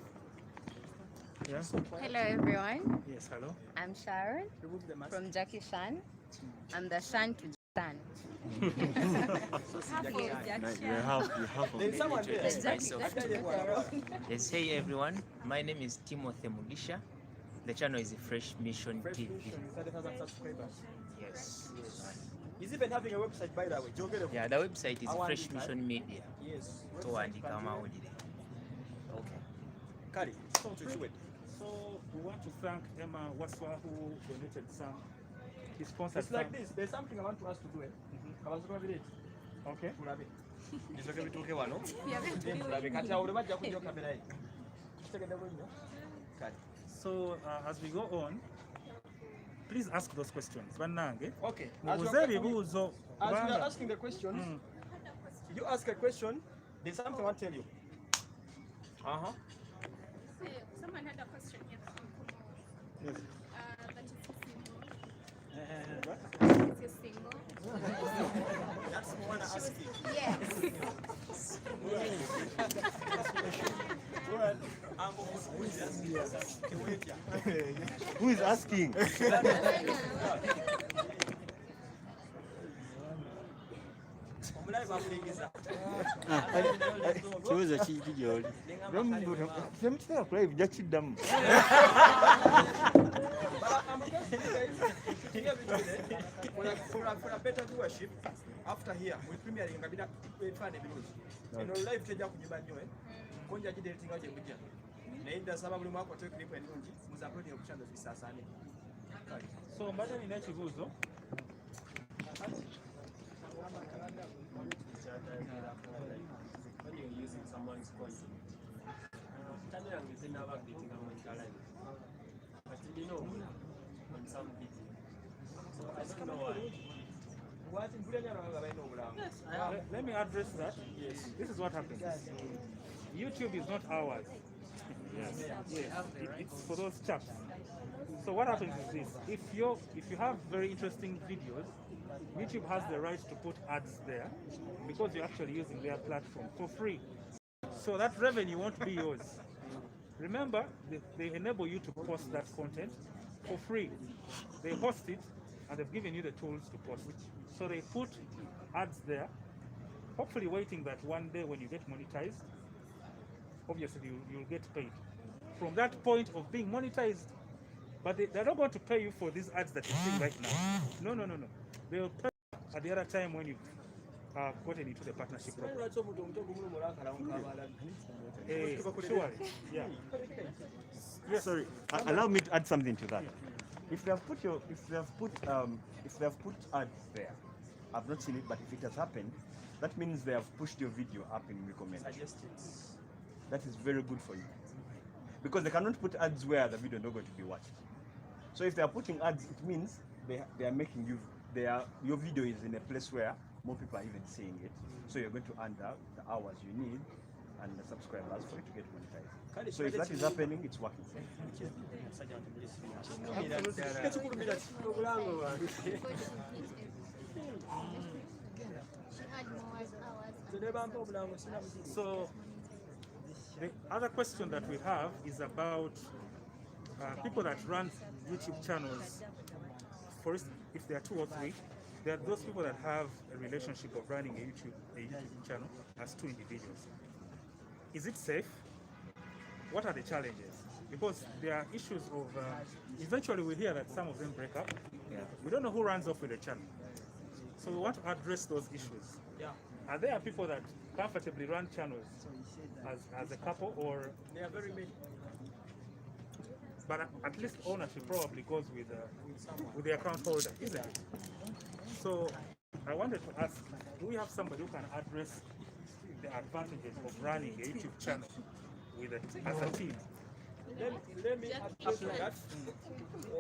Yeah. Hello everyone. Yes, hello. I'm Sharon from Jackie Shan. I'm the Shan to Shan. There's someone there. Yes, hey everyone. My name is Timothy Mugisha. The channel is Fresh Mission TV. 30,000 subscribers. Yes. He's even having a website, by the way. Yeah, the website is Fresh Mission Media. Yes. Toandika amawulire. Okay. Kali, come to it. So we want to thank Emma Waswa who donated some. He sponsored It's like some. this. There's something I want to us to do. Okay. Bisoke bituuke wano. Tulabe kati awo bajja kujja kamera ye. Kitegedde bulungi. Kali. So as we go on, please ask those questions. Bannange. Okay. Mubuze ebibuuzo. As we are kubanga- asking the questions, you ask a question, there's something I want to tell you. Uh-huh. Someone had a question here. Yes. That is single. That's Moana asking. Yes. Who is asking? Kibuuzo kiki gy'oli? Temutera kulaba ebijja kiddamu. For a better viewership, after here, we premiere in Gabina fan ebirungi. Eno live tejja kunyuma nnyo konja gideletinga gye mujja. Naye ndasaba buli mwaka oteeka clip ennungi muzaapulodinga ku channel bisaasaane. So mbadde nina ekibuuzo. When you're using someone's content, channel yange zinaba updating monetization, but you know on some video. So I don't know why. Yes, let me address that. Yes. This is what happens. YouTube is not ours. Yes. It's for those chaps. So what happens is this: if you have very interesting videos, YouTube has the right to put ads there because you're actually using their platform for free. So that revenue won't be yours. Remember, they enable you to post that content for free. They host it and they've given you the tools to post it. So they put ads there, hopefully waiting that one day when you get monetized, obviously you'll get paid. From that point of being monetized, but they're not going to pay you for these ads that you're seeing right now. No. They'll pay at the other time when you've gotten into the partnership program. Sure. Yeah. Yes. Sorry, allow me to add something to that. If they have put ads there, I've not seen it, but if it has happened, that means they have pushed your video up in recommendation. That is very good for you, because they cannot put ads where the video is not going to be watched. So if they are putting ads, it means they are making you your video is in a place where more people are even seeing it. So you're going to earn the hours you need and the subscribers for it to get monetized. So if that is happening, it's working. So the other question that we have is about people that run YouTube channels. First, if there are 2 or 3, there are those people that have a relationship of running a YouTube channel as 2 individuals. Is it safe? What are the challenges? Because there are issues of, eventually we hear that some of them break up. Yeah. We don't know who runs off with the channel. So we want to address those issues. Yeah. Are there people that comfortably run channels as a couple, or There are very many. but at least ownership probably goes with the account holder, isn't it? So I wanted to ask, do we have somebody who can address the advantages of running a YouTube channel with as a team? Let me address that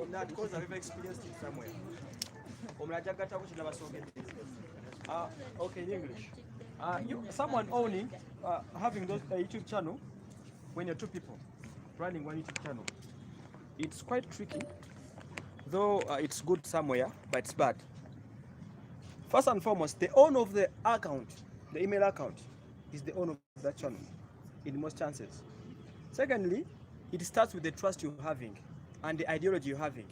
on that because I've experienced it somewhere. Okay, in English. Someone owning, having those YouTube channel, when you're 2 people running one YouTube channel, it's quite tricky. Though it's good somewhere, but it's bad. First and foremost, the owner of the account, the email account, is the owner of that channel in most chances. Secondly, it starts with the trust you're having and the ideology you're having.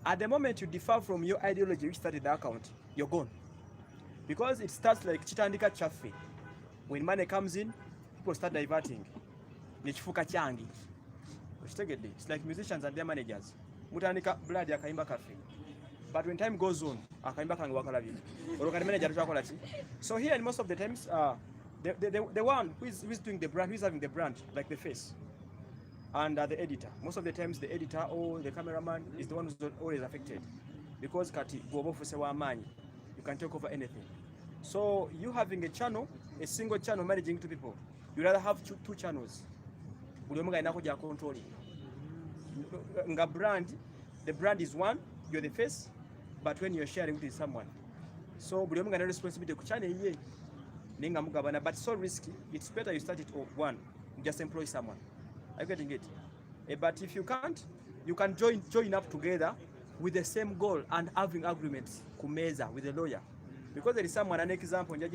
At the moment you differ from your ideology which started the account, you're gone. Because it starts like chitandika chaffe. When money comes in, people start diverting. Nechifuka changi. It's like musicians and their managers. Mutandika blood akaimba cafe. But when time goes on, akaimba kangi wakalabi. Orokani manager tunakola chi. So here most of the times, the one who is doing the brand, who is having the brand, like the face, and the editor. Most of the times the editor or the cameraman is the one who's always affected. Because kati gobofuse wa manyi, you can take over anything. So you having a channel, a single channel managing 2 people, you rather have 2 channels. Controlling. Nga brand, the brand is one, you're the face, but when you're sharing with someone. So buli omu nga responsibility ku channel ye ninga mugabana, but so risky. It's better you start it of one, just employ someone. Are you getting it? But if you can't, you can join up together with the same goal and having agreements kumeza with the lawyer. Because there is someone, an example, like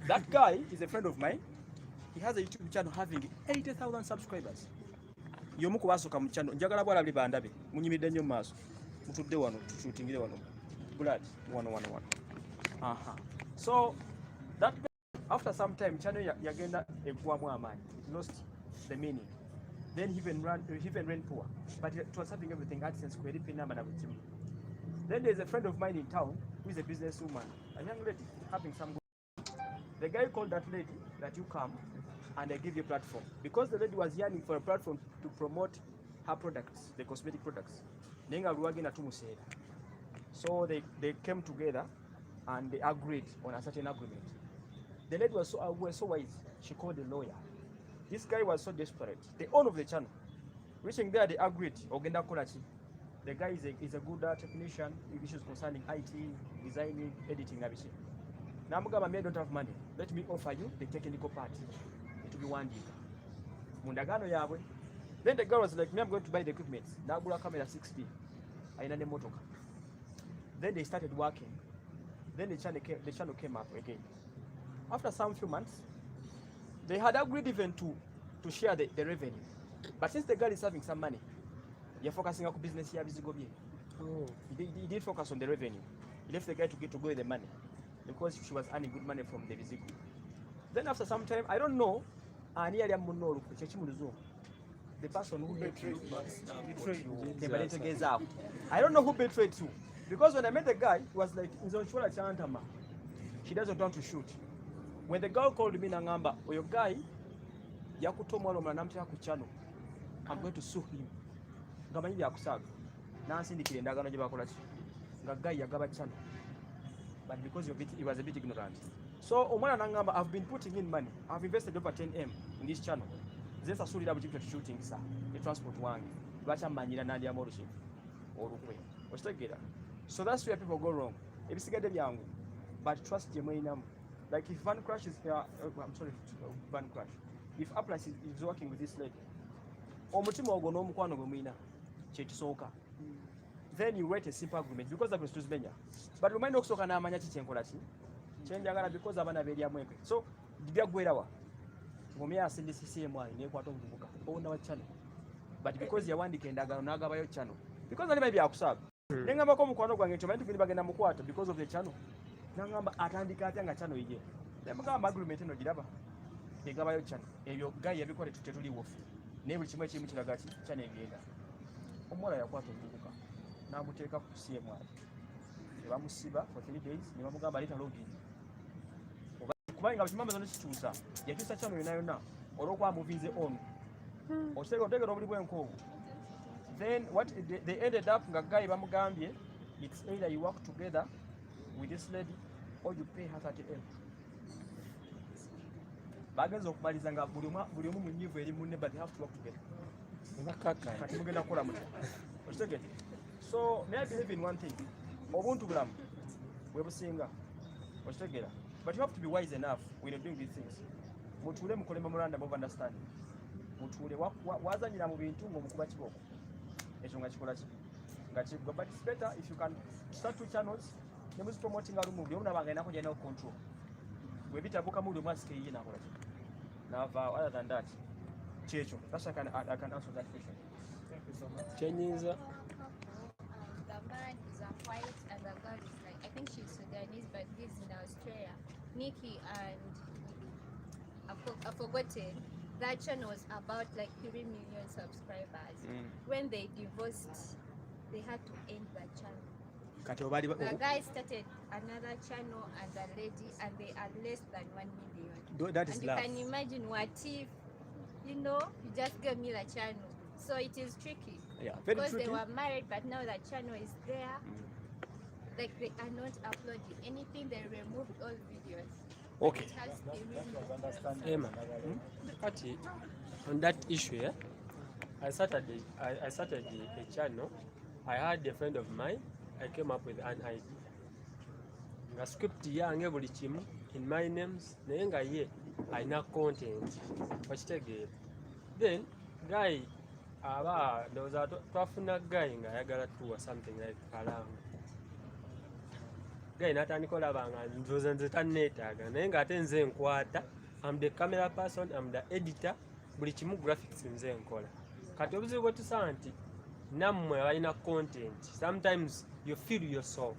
that guy is a friend of mine. He has a YouTube channel having 80,000 subscribers. Yomu kubasoka mu channel. Njagala bwala bali bandabe. Munyimidde nnyo maaso. Mutudde wano tushootingire wano. Blood 111. So that after some time channel yagenda egwamu amaanyi. It lost the meaning. Then he even ran poor. But it was having everything AdSense query pin number na bukimu. Then there's a friend of mine in town who is a businesswoman, a young lady having some good. The guy called that lady that you come and I give you a platform. Because the lady was yearning for a platform to promote her products, the cosmetic products. So they came together and they agreed on a certain agreement. The lady was so wise, she called the lawyer. This guy was so desperate. The owner of the channel. Reaching there, they agreed. Ogenda Kolachi. The guy is a good technician, issues concerning IT, designing, editing, everything. Now I don't have money. Let me offer you the technical part. It will be 1 gig. Mundagano yawe. Then the girl was like, me, I'm going to buy the equipment. Now Nagula camera 6D. Aina motoka. Then they started working. Then the channel came up again. After some few months, they had agreed even to share the revenue. But since the girl is having some money, you're focusing on business here. He did focus on the revenue. He left the guy to go with the money because she was earning good money from the Vizigo. Then after some time, I don't know, the person who betrayed you, I don't know who betrayed you. Because when I met the guy, he was like, she doesn't want to shoot. When the girl called me, Nangamba, or your guy, I'm going to sue him. But because he was a bit ignorant. So I've been putting in money. I've invested over 10M in this channel. This is solid object shooting, sir. The transport one. So that's where people go wrong. But trust your money. Like if Van Crash is, I'm sorry, Van Crash. If Aplas is working with this lady, omutima ogwo n'omukwano gwe mulina kyekisooka. Then you write a simple agreement because that was to Benya. But we might not so can manage to change because of an area. So, the Guerawa, Mumia send this CMY, Nequato Buka, own our channel. But because you want the Kendaganaga by your channel, because I may be upset. Then I'm a common going to be back in Amuquata because of the channel. Nangamba Atlantica channel again. Then I'm agreement in Ojaba. The Gabayo channel. And your guy every quarter to tell you wolf. Never too much in Chilagati, channel again. Omora Yaquato Buka. Now we take up CMY. Bamusiba for 3 days, nebamugamba leta login. Kubanga bachimamba zone kituusa. Yakyusa channel yonna olw'okuba muvinze on. Otegera obuli bw'enkovu. Then what they ended up nga guy bamugambye, it's either you work together with this lady or you pay her 30M. Bagenza okumaliza nga buli omu munyivu eri munne, but they have to work together. Kati mugenda kukola muti. Okitegedde? So may I believe in one thing. Obuntu bulamu bwebusinga okitegeera, but you have to be wise enough when you're doing these things. Mutuule mukole memorandum of understanding. Mutuule wazanyira mu bintu ng'omukuba kiboko, ekyo nga kikola kibi nga kigwa. But it's better if you can start 2 channels ne muzipromotinga lumu buli omu nabanga inako gyalina control. Bwe bitabuka mu buli omu asika yiye nakola ki nava. Other than that, kyekyo. That's I can answer that question. Thank you so much. Chenyiza. The man is a white and the girl is like, I think she's Sudanese but lives in Australia. Nikki and I've forgotten. That channel was about like 3 million subscribers. When they divorced, they had to end that channel. The guy started another channel and the lady, and they are less than 1 million. That is and love. You can imagine what if, you just gave me the channel. So it is tricky. Yeah, very because tricky. They were married, but now the channel is there. Like they are not uploading anything. They removed all videos. Okay. It has to be removed. Emma, on that issue, yeah, I started a channel. I had a friend of mine. I came up with an idea. Nga script yange buli kimu in my names naye nga ye alina content wakitegeera. Then guy aba ndowooza twafuna guy nga ayagala tuwa something like kalanga. Guy n'atandika olaba nga ndowooza nze tanneetaaga naye ng'ate nze nkwata. I'm the camera person, I'm the editor, buli kimu graphics nze nkola. Kati obuzibu bwe tusaba nti nammwe abalina content, sometimes you feel yourself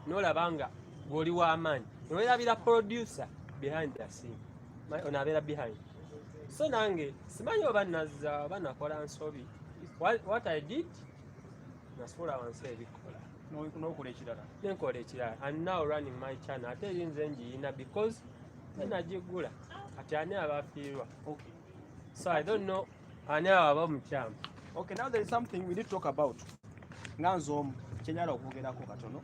n'olaba nga gw'oli w'amaanyi neweerabira producer behind the scene, ono abeera behind. So nange simanyi oba nazza oba nakola nsobi. What I did, nasobola wansi ebikola n'okola ekirala, nenkola ekirala. I'm now running my channel ate eri nze njiyina because nagigula ati ani abafiirwa. Okay, so I don't know ani aba mukyamu. Okay, now there is something we need to talk about. Nganzo Kenyala okwogerako katono.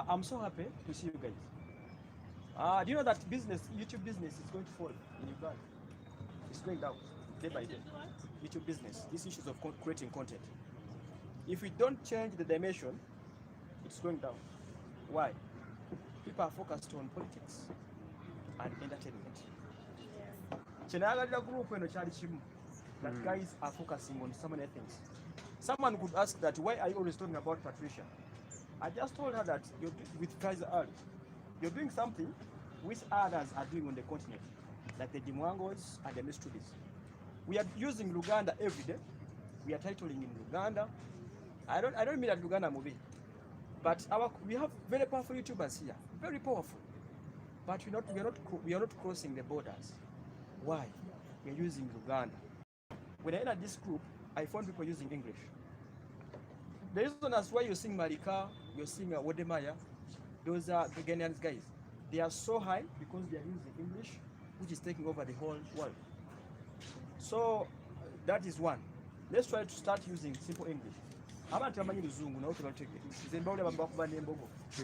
I'm so happy to see you guys. Do you know that YouTube business is going to fall in Uganda? It's going down day by day. YouTube business, these issues of creating content. If we don't change the dimension, it's going down. Why? People are focused on politics and entertainment. Chenagala group eno kyali kimu. That guys are focusing on so many things. Someone could ask that, why are you always talking about Patricia? I just told her that you're with Kaiser Ali, you're doing something which others are doing on the continent, like the Dimwangos and the Mistudis. We are using Luganda every day. We are titling in Luganda. I don't mean that Luganda movie, but we have very powerful YouTubers here, very powerful. But we are not crossing the borders. Why? We are using Luganda. When I entered this group, I found people using English. The reason that's why you're seeing Marika, you're seeing Wodemaya, those are the Ghanaian guys. They are so high because they are using English, which is taking over the whole world. So that is one. Let's try to start using simple English. I'm not telling you Zungu, now to take it.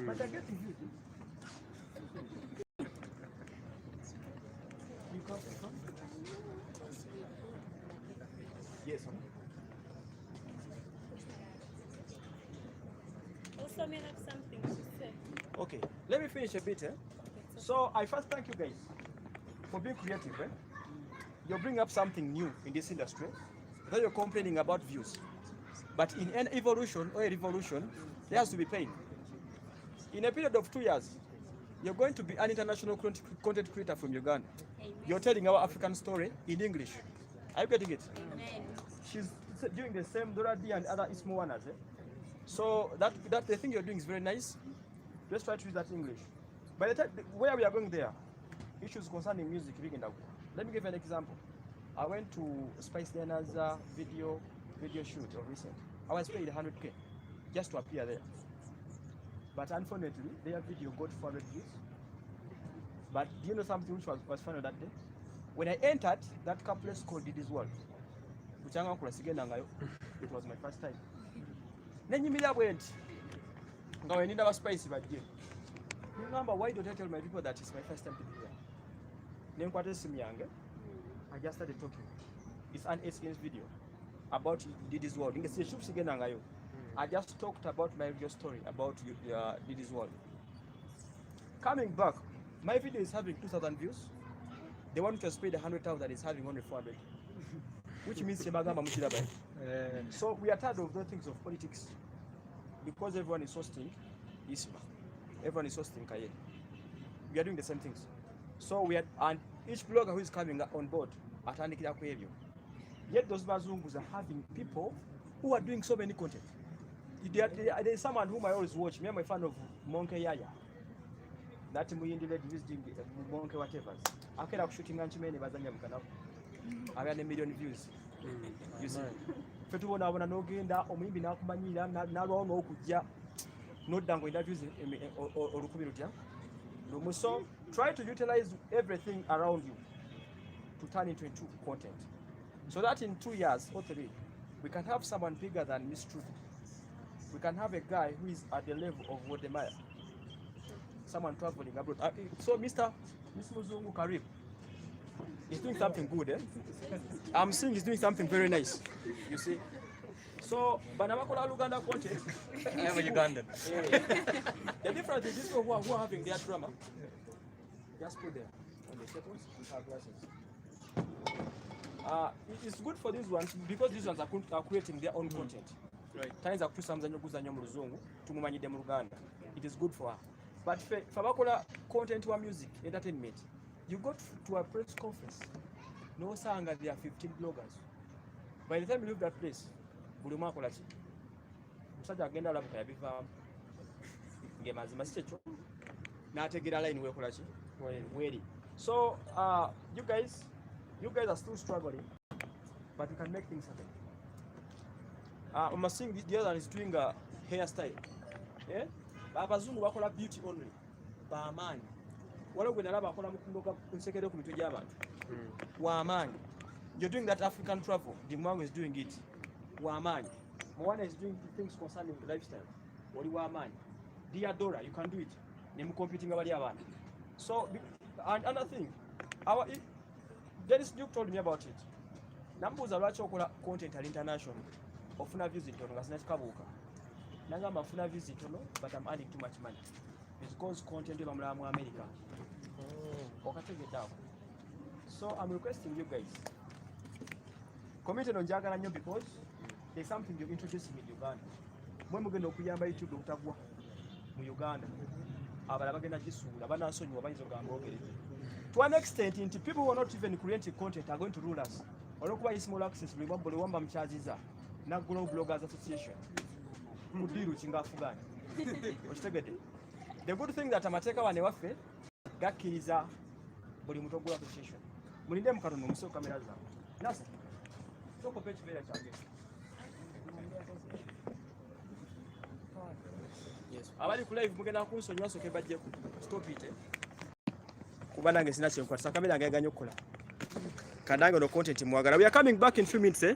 But I'm getting you. Yes, Also, may have something to say. Okay, let me finish a bit. So I first thank you guys for being creative. You're bringing up something new in this industry. Now you're complaining about views. But in an evolution or a revolution, there has to be pain. In a period of 2 years, you're going to be an international content creator from Uganda. You're telling our African story in English. Are you getting it? She's doing the same Doradi and other small ones. So that the thing you're doing is very nice. Let's try to use that English. By the time where we are going there, issues concerning music. Let me give you an example. I went to Spice Diana's video shoot of recent. I was paid 100K just to appear there. But unfortunately, their video got 400 views. But do you know something which was funny that day? When I entered that place called Didi's World, it was my first time. Then you went. Now I need our spicy but remember, why don't I tell my people that it's my first time to be here? I just started talking. It's an 8-minute video about Didi's World. I just talked about my real story about Didi's World. Coming back, my video is having 2,000 views. The one which was paid 100,000 is having only 400, which means so we are tired of those things of politics because everyone is hosting Isma. Everyone is hosting Kaye. We are doing the same things. So we are, and each blogger who is coming on board at Andikira Kwevyo. Yet those Bazungus are having people who are doing so many content. There is someone whom I always watch. Me, I'm a fan of Monkey Yaya. That Muyindi lady who is doing Monkey whatever. I can shooting and many Bazanya Mukana. I had 1 million views. You see. Fetuona wana nogenda omuyimbi nakumanyira nalwawo n'okujja noddango interviews olukumi lutya. So try to utilize everything around you to turn into content. So that in 2 years or 3, we can have someone bigger than Miss Truth. We can have a guy who is at the level of Wodemaya. Someone traveling abroad. So Miss Muzungu Karib is doing something good, eh? I'm seeing he's doing something very nice. You see? So, Banamakola Uganda content. I am a Ugandan. The difference is these people who are having their drama. Just put there on the tables with our glasses. It's good for these ones because these ones are creating their own content. Right. Times are it is good for her. But for Bakola content or music, entertainment, you go to a press conference. No sanga, there are 15 bloggers. By the time you leave that place, Buluma Kolachi. Such a agenda lab can be found. Now take it a line where Kolachi. So you guys are still struggling, but you can make things happen. I'm seeing the other is doing a hairstyle. Yeah? Abazungu bakola beauty only. Baamani. Wale gwe nalaba akola mukundoka nsekere ku mitwe gy'abantu. Waamani. You're doing that African travel. The Mwango is doing it. Waamani. Mwana is doing things concerning lifestyle. Wali waamani. Dear Dora, you can do it. Nemu competing abali abantu. So and another thing, Dennis Duke told me about it. Nambuza lwaki okola content at international. Ofuna visit ono nga sinakikabuuka. Nangamba afuna visit ono, but I'm earning too much money. It's because content bamulaba mu America. Okategedde. So I'm requesting you guys. Comment on njagala nnyo because there's something you're introducing in Uganda. Mwe mugenda okuyamba YouTube okutagwa mu Uganda. Abala bagenda gisuula banansonyiwa bayinza ogamba ogere. To an extent, people who are not even creating content are going to rule us. Olwokuba small access buli wamba mukyaziza na Global Bloggers Association. Mudiru kingafuganya. Okitegedde. The good thing that amateeka wane waffe gakkiriza buli muntu ogula association. Mulinde mukatono musoo kamera zaabwe. Nasa. Soko page vera kyange. Yes. Abali ku live mugenda kunsonyiwa soke bajjeko. Stop it. Kuba nange sina kyenkwata kamera yange yaganya okukola. Kandange no content mwagala. We are coming back in 2 minutes, eh?